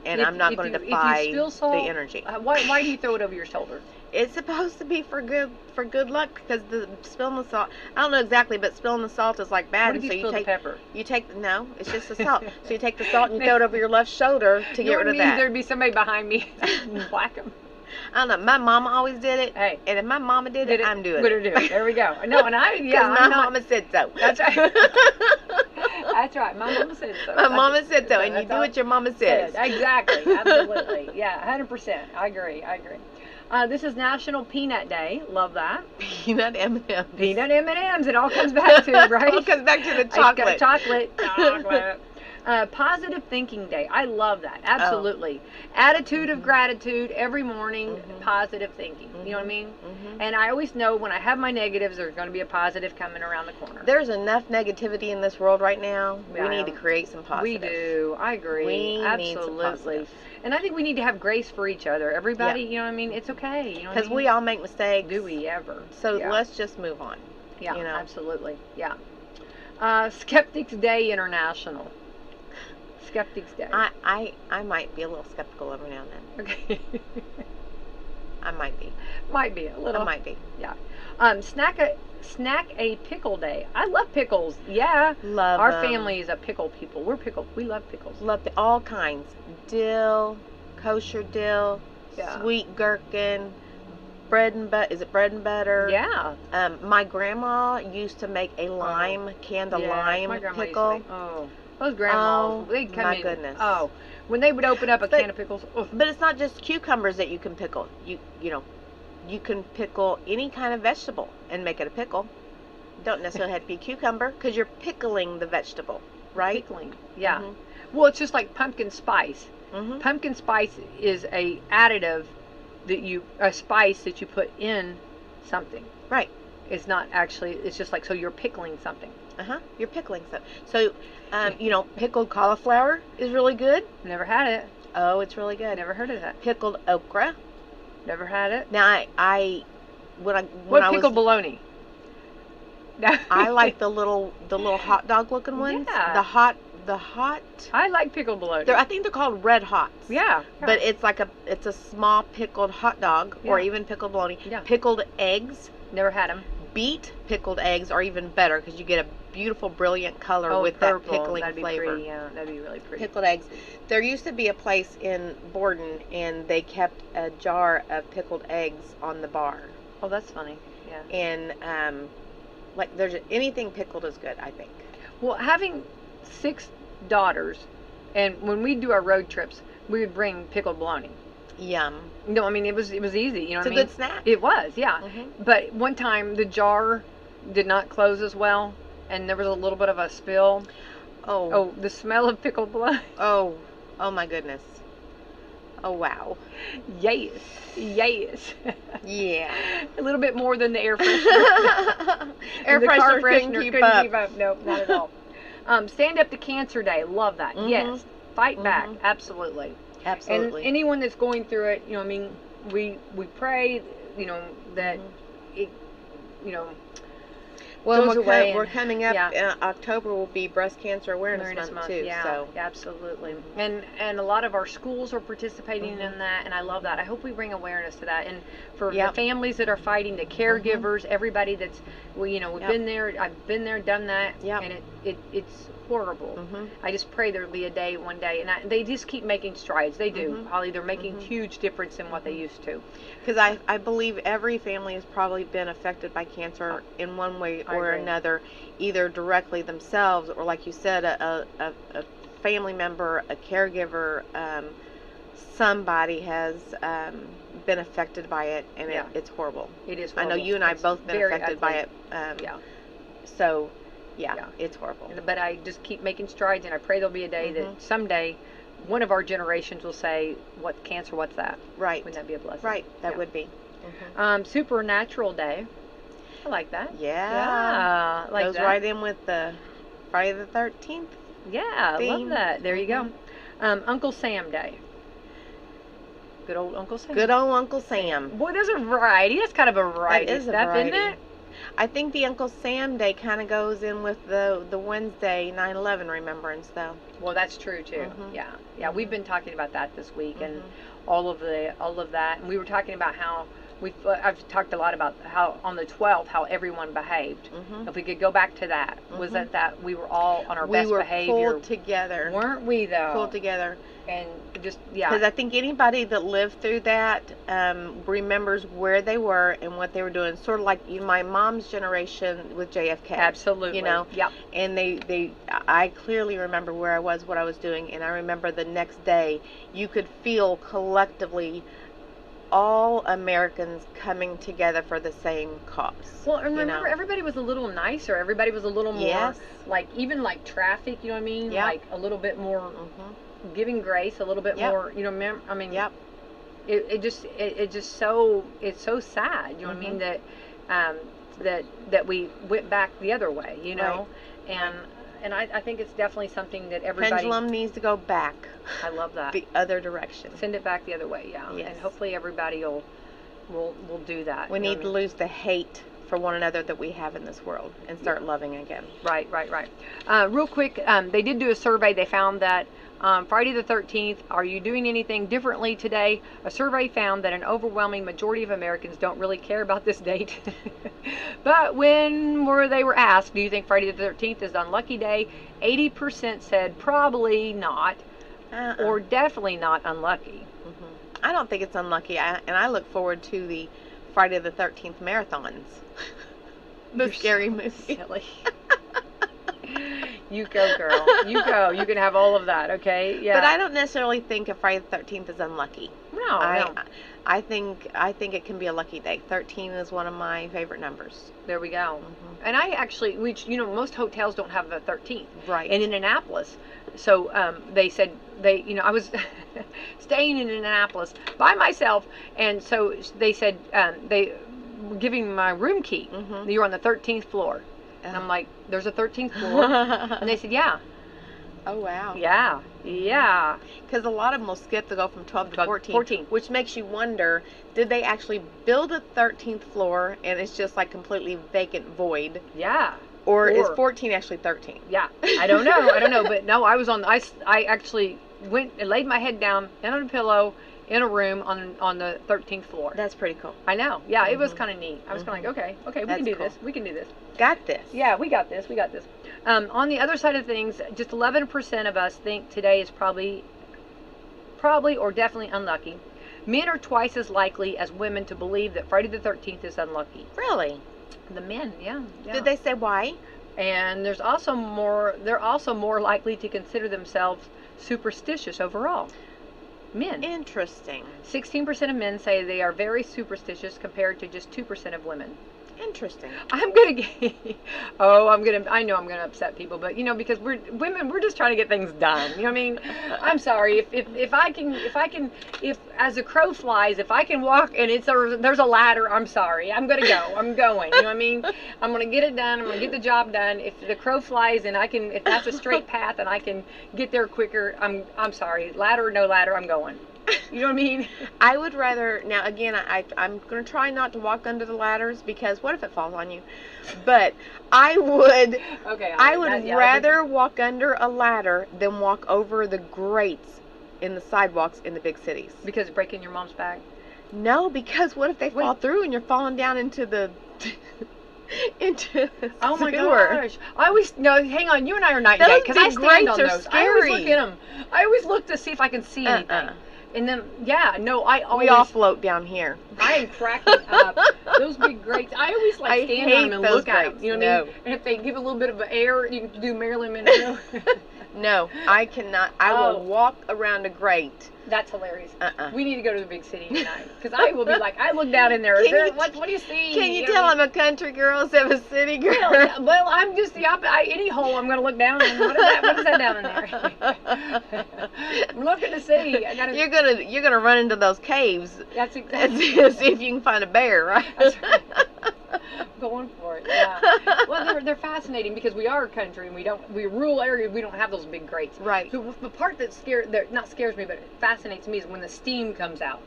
And I'm not going to defy the energy. Why do you throw it over your shoulder? It's supposed to be for good luck because spilling the salt. I don't know exactly, but spilling the salt is like bad. What if you spill the pepper? No, it's just the salt. So you take the salt and you throw it over your left shoulder to get rid of that. There'd be somebody behind me and whack them. I don't know. My mama always did it. Hey, and if my mama did it, I'm doing it. Do it. There we go. No, and because my mama said so. That's right. That's right. My mama said so. My mama said so, and you do what your mama says. Exactly. Absolutely. Yeah, 100%. I agree. This is National Peanut Day. Love that. Peanut M&Ms. Peanut M&Ms. It all comes back to, right? It all comes back to the chocolate. Chocolate. Positive Thinking Day. I love that. Absolutely. Attitude of gratitude every morning. Positive thinking. You know what I mean? And I always know when I have my negatives, there's going to be a positive coming around the corner. There's enough negativity in this world right now. We need to create some positive. We do. I agree. Absolutely. And I think we need to have grace for each other. Everybody, you know what I mean? It's okay. Because we all make mistakes. Do we ever? So let's just move on. Yeah, absolutely. Yeah. Skeptics Day International. Skeptics Day. I might be a little skeptical every now and then. Okay. I might be. Might be a little. I might be. Yeah. Snack a pickle day. I love pickles. Yeah. Love Our family is a pickle people. We're pickle. We love pickles. Love all kinds. Dill, kosher dill, sweet gherkin, bread and butter. Is it bread and butter? Yeah. My grandma used to make a lime, canned lime pickle. Those grandmas, they'd come in. My goodness. Oh, when they would open up a can of pickles. But it's not just cucumbers that you can pickle. You can pickle any kind of vegetable and make it a pickle. Don't necessarily have to be a cucumber because you're pickling the vegetable, right? Pickling, yeah. Well, it's just like pumpkin spice. Pumpkin spice is a additive a spice that you put in something. Right. It's not actually. It's just like, so you're pickling something. You're pickling something. So, pickled cauliflower is really good. Never had it. Oh, it's really good. Never heard of that. Pickled okra. Never had it. Now, What pickled bologna? I like the little hot dog looking ones. Yeah. The hot. I like pickled bologna. I think they're called red hots. Yeah. But it's a small pickled hot dog or even pickled bologna. Yeah. Pickled eggs. Never had them. Beet pickled eggs are even better because you get a beautiful, brilliant color with purple. that pickling That'd be flavor. Pretty, yeah, that'd be really pretty. Pickled eggs. There used to be a place in Borden, and they kept a jar of pickled eggs on the bar. Oh, that's funny. Yeah. And there's anything pickled is good, I think. Well, having 6 daughters, and when we do our road trips, we would bring pickled bologna. Yum. No, I mean, it was easy. You know it's what I mean? It's a good snack. It was, yeah. But one time the jar did not close as well, and there was a little bit of a spill. Oh, the smell of pickled blood. Oh my goodness. Oh, wow. Yes. Yeah. A little bit more than the air freshener. Air freshener couldn't keep up. No, not at all. Stand Up to Cancer Day. Love that. Yes. Fight back. Absolutely. Absolutely. And anyone that's going through it, you know, I mean, we pray, you know, that it, you know, well, we're coming up. October will be Breast Cancer Awareness Month too. Yeah, so absolutely. And a lot of our schools are participating in that, and I love that. I hope we bring awareness to that, and for the families that are fighting, the caregivers, everybody that's, we've been there. I've been there, done that, and it's horrible. I just pray there'll be a day, one day, and they just keep making strides. They do, Holly. They're making huge difference in what they used to. Because I believe every family has probably been affected by cancer in one way or another, either directly themselves or, like you said, a family member, a caregiver, somebody has been affected by it, and it's horrible. It is horrible. I know you and I both been affected by it. So, it's horrible. But I just keep making strides, and I pray there'll be a day that someday one of our generations will say, "What cancer? What's that?" Right. Wouldn't that be a blessing? Right. That would be. Supernatural Day. I like that. Yeah. I like goes that. right in with the Friday the 13th. Yeah, I love that. There you go. Uncle Sam Day. Good old Uncle Sam. Good old Uncle Sam. Boy, there's a variety. That's kind of a variety. That is stuff, a variety. Isn't it? I think the Uncle Sam Day kind of goes in with the Wednesday 9/11 remembrance, though. Well, that's true too. Yeah. We've been talking about that this week, and all of that, and we were talking about how I've talked a lot about how on the 12th how everyone behaved. If we could go back to that, was that we were all on our best behavior. We were pulled together, weren't we? Though pulled together, and just because I think anybody that lived through that remembers where they were and what they were doing. Sort of like my mom's generation with JFK. Absolutely. And I clearly remember where I was, what I was doing, and I remember the next day you could feel collectively all Americans coming together for the same cause. Well, and remember, everybody was a little nicer. Everybody was a little more, even like traffic, you know what I mean? Like a little bit more giving grace, a little bit more, I mean, it's so sad, you know what I mean, that we went back the other way, you know? And I think it's definitely something that everybody... Pendulum needs to go back. I love that. The other direction. Send it back the other way, Yes. And hopefully everybody will do that. We need to lose the hate for one another that we have in this world and start loving again. Right. Real quick, they did do a survey. They found that Friday the 13th, are you doing anything differently today? A survey found that an overwhelming majority of Americans don't really care about this date. But when they were asked, do you think Friday the 13th is an unlucky day? 80% said probably not, or definitely not unlucky. I don't think it's unlucky, and I look forward to the Friday the 13th marathons. The scary movie. Silly. You go, girl. You go. You can have all of that, okay? Yeah. But I don't necessarily think a Friday the 13th is unlucky. No, I think it can be a lucky day. 13 is one of my favorite numbers. There we go. And I actually, most hotels don't have the 13th. Right. In Indianapolis. So they said I was staying in Indianapolis by myself, and so they said they were giving me my room key. You're on the 13th floor. And I'm like, there's a 13th floor? And they said, yeah. Oh, wow. Yeah. Because a lot of them will skip to go from 12 to 14. Which makes you wonder, did they actually build a 13th floor and it's just like completely vacant void? Yeah. Or is 14 actually 13? Yeah. I don't know. But no, I was I actually went and laid my head down on a pillow in a room on the 13th floor. That's pretty cool. I know. Yeah, it was kind of neat. I was kind of like, okay, we can do this. We can do this. Got this. Yeah, we got this. On the other side of things, just 11% of us think today is probably or definitely unlucky. Men are twice as likely as women to believe that Friday the 13th is unlucky. Really? The men, yeah. Did they say why? And they're also more likely to consider themselves superstitious overall. Men. Interesting. 16% of men say they are very superstitious compared to just 2% of women. Interesting. I'm gonna get. I know I'm gonna upset people, but because we're women, we're just trying to get things done. You know what I mean? I'm sorry if I can as a crow flies, if I can walk and there's a ladder, I'm sorry. I'm gonna go. I'm going. You know what I mean? I'm gonna get it done. I'm gonna get the job done. If the crow flies and if that's a straight path and I can get there quicker, I'm sorry. Ladder or no ladder, I'm going. You know what I mean? I would rather, now again, I'm going to try not to walk under the ladders because what if it falls on you? But I would rather walk under a ladder than walk over the grates in the sidewalks in the big cities. Because breaking your mom's back? No, because what if they fall through and you're falling down into the... Oh my gosh! Hang on. You and I are night and day because I stand on those. Scary. I always look at them. I always look to see if I can see anything. And then, I always... We all float down here. I am cracking up. Those big grates. I always stand on them and look at them. You know what I mean? And if they give a little bit of air, you can do Marilyn Monroe. No, I cannot. I will walk around a grate. That's hilarious. We need to go to the big city tonight because I will be like, I look down in there. What do you see? Can you tell I'm a country girl instead of a city girl? Well, I'm just the opposite. Any hole I'm going to look down in. What is that down in there? I'm looking to see. You're gonna run into those caves. That's exactly. See if you can find a bear, right? That's right. Going for it, yeah. Well, they're fascinating because we are a country and we're a rural area. We don't have those big grates. Right. So the part that scares me, but fascinates me is when the steam comes out.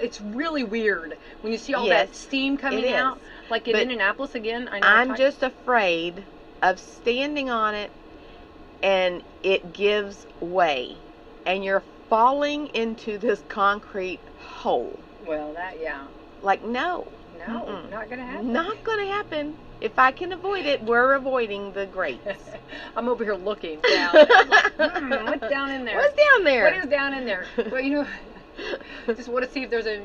It's really weird when you see all that steam coming out. Like in Indianapolis again. I know. I'm just afraid of standing on it and it gives way, and you're falling into this concrete hole. Well, Like no. No, not going to happen. Not going to happen. If I can avoid it, we're avoiding the grates. I'm over here looking down. I'm like, what's down in there? What's down there? What is down in there? Well, just want to see if there's a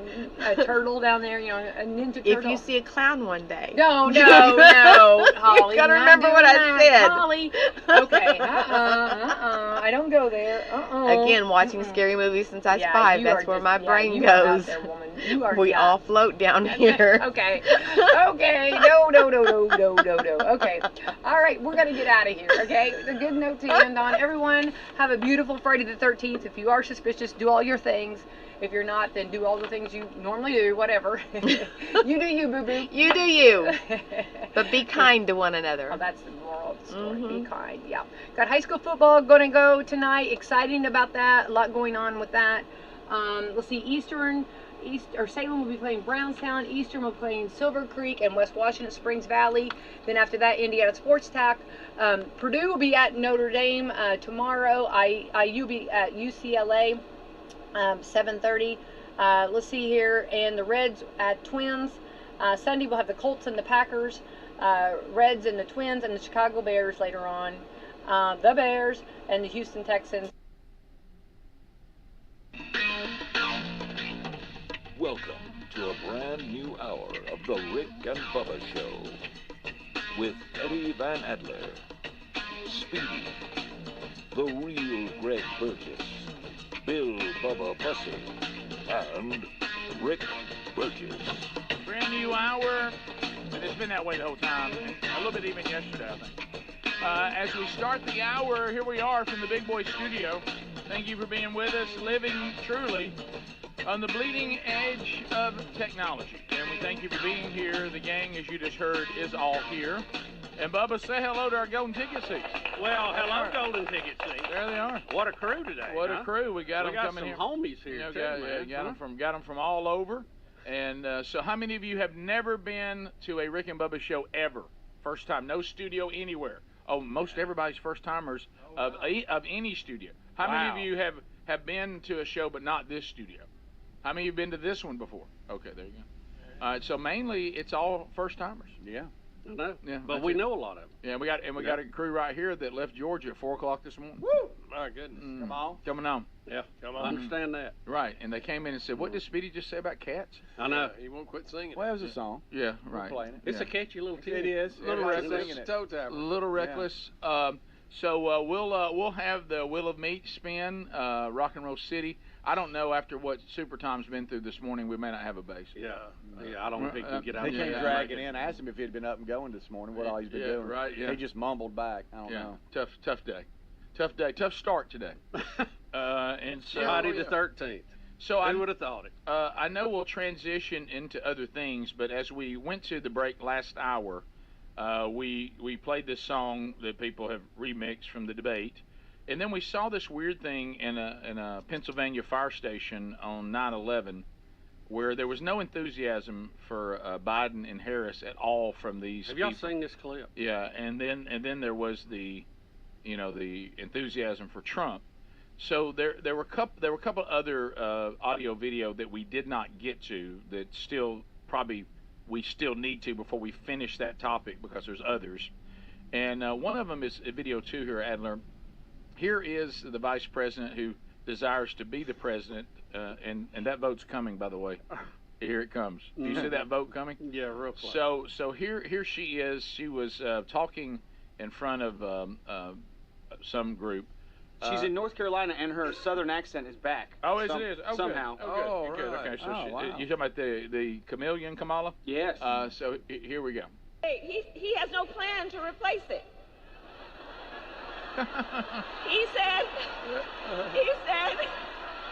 turtle down there, a ninja turtle. If you see a clown one day. No, Holly. You gotta remember what I said. Holly. Okay, I don't go there. Again, watching scary movies since I was 5, that's where my brain goes. There, woman. You are we all float down here. Okay. No. Okay. All right, we're going to get out of here, okay? A good note to end on. Everyone, have a beautiful Friday the 13th. If you are suspicious, do all your things. If you're not, then do all the things you normally do, whatever. You do you, boo-boo. You do you. But be kind to one another. Oh, that's the moral of the story. Be kind, yeah. Got high school football going to go tonight. Exciting about that. A lot going on with that. Let's see, Salem will be playing Brownstown. Eastern will be playing Silver Creek and West Washington Springs Valley. Then after that, Indiana Sports Tack. Purdue will be at Notre Dame tomorrow. IU will be at UCLA. 7:30. Let's see here, and the Reds at Twins. Sunday we'll have the Colts and the Packers, Reds and the Twins, and the Chicago Bears later on. The Bears and the Houston Texans. Welcome to a brand new hour of the Rick and Bubba Show with Eddie Van Adler, Speedy, the real Greg Burgess, Bill Bubba Bussey, and Rick Burgess. Brand new hour, and it's been that way the whole time, and a little bit even yesterday, I think. As we start the hour, here we are from the Big Boy Studio. Thank you for being with us, living truly on the bleeding edge of technology. And we thank you for being here. The gang, as you just heard, is all here. And Bubba, say hello to our golden ticket seats. Well, hello, golden ticket seats. There they are. What a crew today. What a crew. We got them coming here. We got some homies here, too, man. Got them from all over. And so how many of you have never been to a Rick and Bubba show ever? First time. No studio anywhere. Oh, most everybody's first timers of any studio. How many of you have been to a show but not this studio? How many of you have been to this one before? Okay, there you go. All right, so mainly it's all first timers. Yeah, I know. Yeah, but we know a lot of them. Yeah, we got a crew right here that left Georgia at 4:00 this morning. Woo! My goodness. Coming on. Yeah, come on. Understand that. Right, and they came in and said, "What did Speedy just say about cats?" I know. He won't quit singing. Well, it was a song. Yeah, right. Playing it. It's a catchy little tune. It is. Little reckless. Little reckless. So we'll have the Wheel of Meat spin, Rock and Roll City. I don't know. After what Super Tom's been through this morning, we may not have a base. Yeah, I don't think he can get out They there. can't drag it in. I asked him if he'd been up and going this morning, what all he's been doing. Right, yeah. He just mumbled back. I don't know. Tough day. Tough start today. And so Friday the 13th. So Who would have thought it? I know we'll transition into other things, but as we went to the break last hour, we played this song that people have remixed from the debate, and then we saw this weird thing in a Pennsylvania fire station on 9/11, where there was no enthusiasm for Biden and Harris at all from these. Have y'all seen this clip? Yeah, and then there was the enthusiasm for Trump. So there were a couple other audio video that we did not get to that still probably we still need to before we finish that topic, because there's others. And one of them is a video too here, Adler. Here is the vice president who desires to be the president, and that vote's coming, by the way. Here it comes. Do you see that vote coming? Yeah, real close. So here she is. She was talking in front of some group. She's in North Carolina, and her southern accent is back. Oh, it is? Oh, somehow. Good. Oh, good. Right. Okay, so wow. you're talking about the chameleon Kamala? Yes. So here we go. He has no plan to replace it. He said,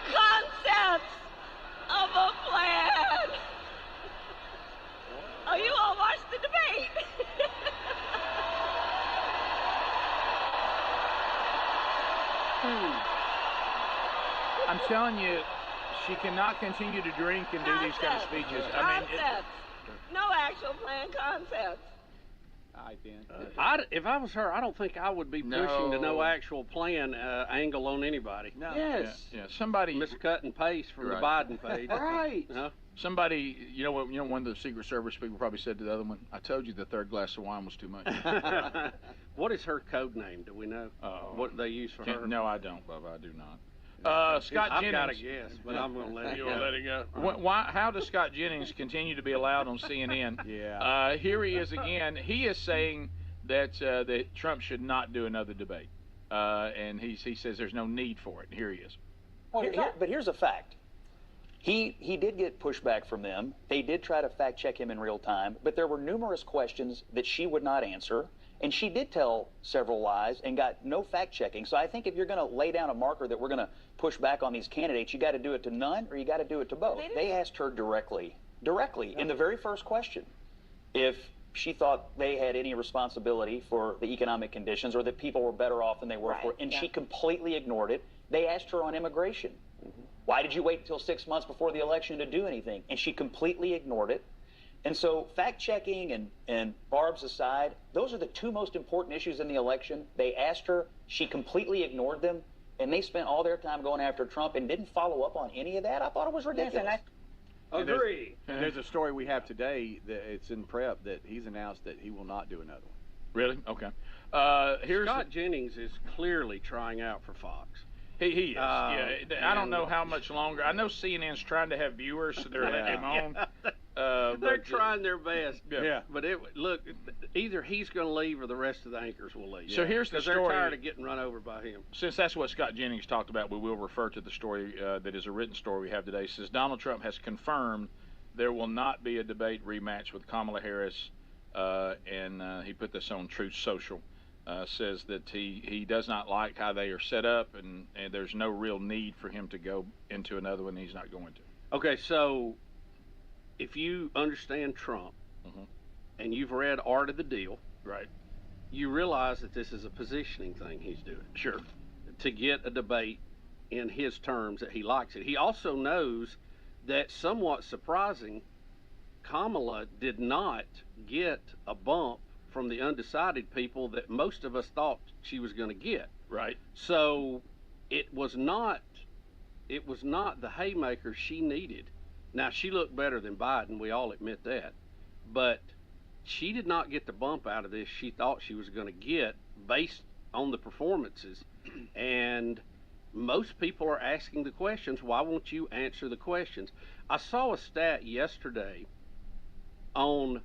concepts of a plan. Oh, you all watched the debate. I'm telling you, she cannot continue to drink and do these kind of speeches. Concepts. No actual plan, concepts. All right, Ben. If I was her, I don't think I would be pushing the no actual plan angle on anybody. No. Yes. Yeah. Somebody Miscut and paste from the Biden page. Right. Somebody, one of the Secret Service people probably said to the other one, "I told you the third glass of wine was too much." What is her code name? Do we know what they use for her? No, I don't, Bubba. I do not. Scott I've Jennings. got a guess, but I'm going to let it go. You'll let it go. How does Scott Jennings continue to be allowed on CNN? Yeah. Here he is again. He is saying that Trump should not do another debate, and he says there's no need for it. Here he is. Well, but here's a fact. He did get pushback from them. They did try to fact check him in real time, but there were numerous questions that she would not answer. And she did tell several lies and got no fact checking. So I think if you're going to lay down a marker that we're going to push back on these candidates, you got to do it to none or you got to do it to both. They asked her directly in the very first question if she thought they had any responsibility for the economic conditions or that people were better off than they were for, and she completely ignored it. They asked her on immigration. Why did you wait until 6 months before the election to do anything? And she completely ignored it. And so fact-checking and Barb's aside, those are the two most important issues in the election. They asked her, she completely ignored them, and they spent all their time going after Trump and didn't follow up on any of that. I thought it was ridiculous. Agree. And there's a story we have today that it's in prep that he's announced that he will not do another one. Really? Okay. Scott Jennings is clearly trying out for Fox. He is. Yeah. I don't know how much longer. I know CNN's trying to have viewers, so they're letting him on. They're trying their best. Yeah. But look, either he's going to leave or the rest of the anchors will leave. So here's the story. Because they're tired of getting run over by him. Since that's what Scott Jennings talked about, we will refer to the story that is a written story we have today. It says Donald Trump has confirmed there will not be a debate rematch with Kamala Harris, and he put this on Truth Social. Says that he does not like how they are set up, and there's no real need for him to go into another one. He's not going to. Okay, so if you understand Trump and you've read Art of the Deal, right, you realize that this is a positioning thing he's doing. Sure. To get a debate in his terms that he likes it. He also knows that, somewhat surprising, Kamala did not get a bump from the undecided people that most of us thought she was going to get. Right. So it was not the haymaker she needed. Now, she looked better than Biden, we all admit that, but she did not get the bump out of this she thought she was going to get based on the performances. And most people are asking the questions. Why won't you answer the questions? I saw a stat yesterday on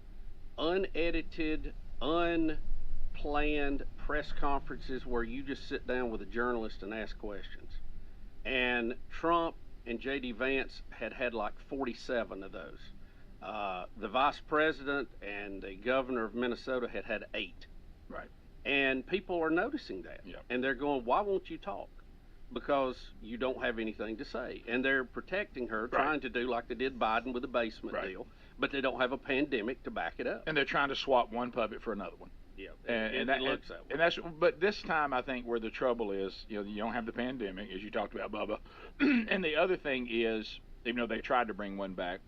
unedited, unplanned press conferences where you just sit down with a journalist and ask questions. And Trump and J.D. Vance had like 47 of those. The vice president and the governor of Minnesota had 8. Right. And people are noticing that. Yep. And they're going, why won't you talk? Because you don't have anything to say. And they're protecting her, trying to do like they did Biden with the basement deal, but they don't have a pandemic to back it up. And they're trying to swap one puppet for another one. Yeah, and it looks that way. And that's, but this time I think where the trouble is, you don't have the pandemic, as you talked about, Bubba. And the other thing is, even though they tried to bring one back,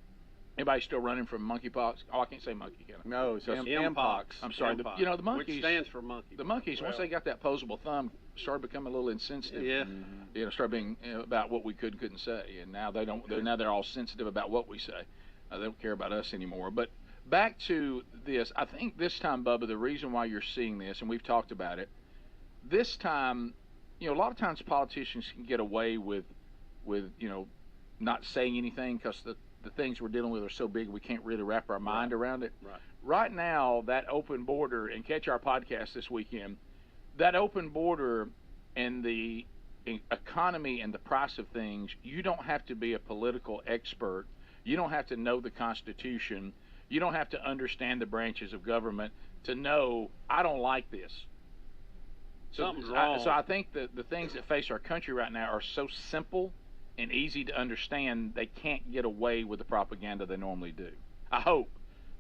anybody still running from monkeypox? Oh, I can't say monkey, can I? No, it's just Mpox. I'm sorry. The monkeys. Which stands for monkey. The monkeys, once they got that opposable thumb, started becoming a little insensitive. Yeah. Started being about what we could and couldn't say, and now they don't. Now they're all sensitive about what we say. They don't care about us anymore. But back to this, I think this time, Bubba, the reason why you're seeing this, and we've talked about it, this time, a lot of times politicians can get away with not saying anything because the things we're dealing with are so big we can't really wrap our mind around it. Right now, that open border, and catch our podcast this weekend, that open border and the economy and the price of things, you don't have to be a political expert. You don't have to know the Constitution. You don't have to understand the branches of government to know, I don't like this. Something's wrong. So I think that the things that face our country right now are so simple and easy to understand, they can't get away with the propaganda they normally do. I hope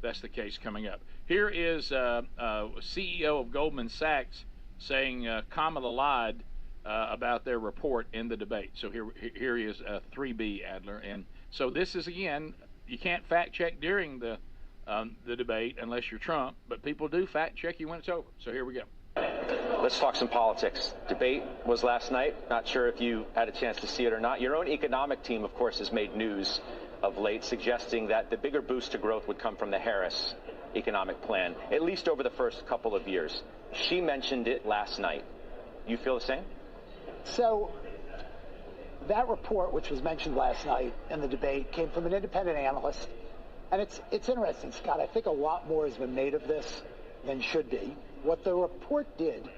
that's the case coming up. Here is CEO of Goldman Sachs saying Kamala lied about their report in the debate. So here is 3B, Adler. And so this is, again, you can't fact check during the debate unless you're Trump, but people do fact check you when it's over. So here we go. Let's talk some politics. Debate was last night. Not sure if you had a chance to see it or not. Your own economic team, of course, has made news of late, suggesting that the bigger boost to growth would come from the Harris economic plan, at least over the first couple of years. She mentioned it last night. You feel the same? So that report, which was mentioned last night in the debate, came from an independent analyst. And it's interesting, Scott. I think a lot more has been made of this than should be. What the report did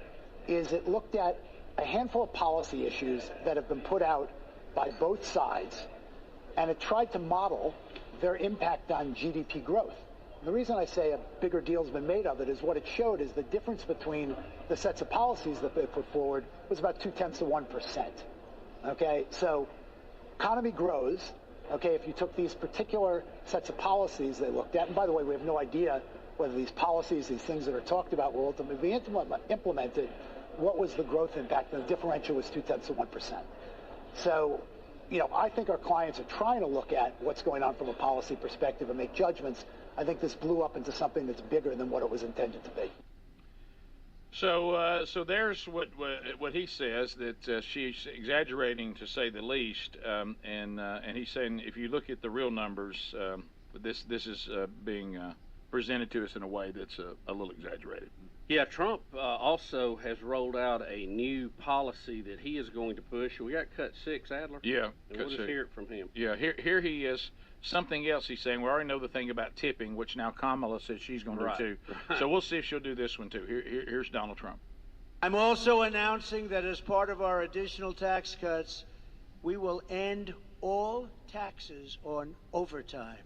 is it looked at a handful of policy issues that have been put out by both sides, and it tried to model their impact on GDP growth. And the reason I say a bigger deal has been made of it is what it showed is the difference between the sets of policies that they put forward was about 0.2%. Okay, so economy grows. Okay, if you took these particular sets of policies they looked at, and by the way, we have no idea whether these policies, these things that are talked about will ultimately be implemented, what was the growth impact? And the differential was 0.2%. So, I think our clients are trying to look at what's going on from a policy perspective and make judgments. I think this blew up into something that's bigger than what it was intended to be. So there's what he says, that she's exaggerating to say the least, and he's saying if you look at the real numbers, this is being presented to us in a way that's a little exaggerated. Yeah, Trump also has rolled out a new policy that he is going to push. We got cut 6, Adler. Yeah, and we'll just hear it from him. Yeah, here he is. Something else he's saying. We already know the thing about tipping, which now Kamala says she's going to do too. So we'll see if she'll do this one too. Here's Donald Trump. I'm also announcing that as part of our additional tax cuts, we will end all taxes on overtime.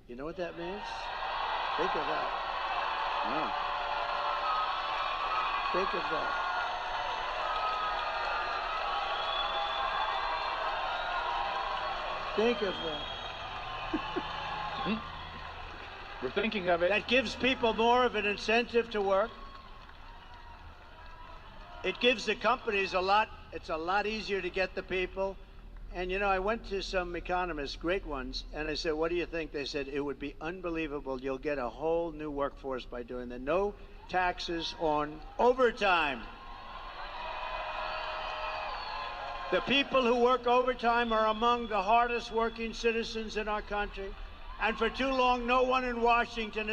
You know what that means? Think of that. No. Think of that. Think of that. We're thinking of it. That gives people more of an incentive to work. It gives the companies it's a lot easier to get the people. And, I went to some economists, great ones, and I said, what do you think? They said, it would be unbelievable. You'll get a whole new workforce by doing that. No taxes on overtime. The people who work overtime are among the hardest working citizens in our country. And for too long, no one in Washington has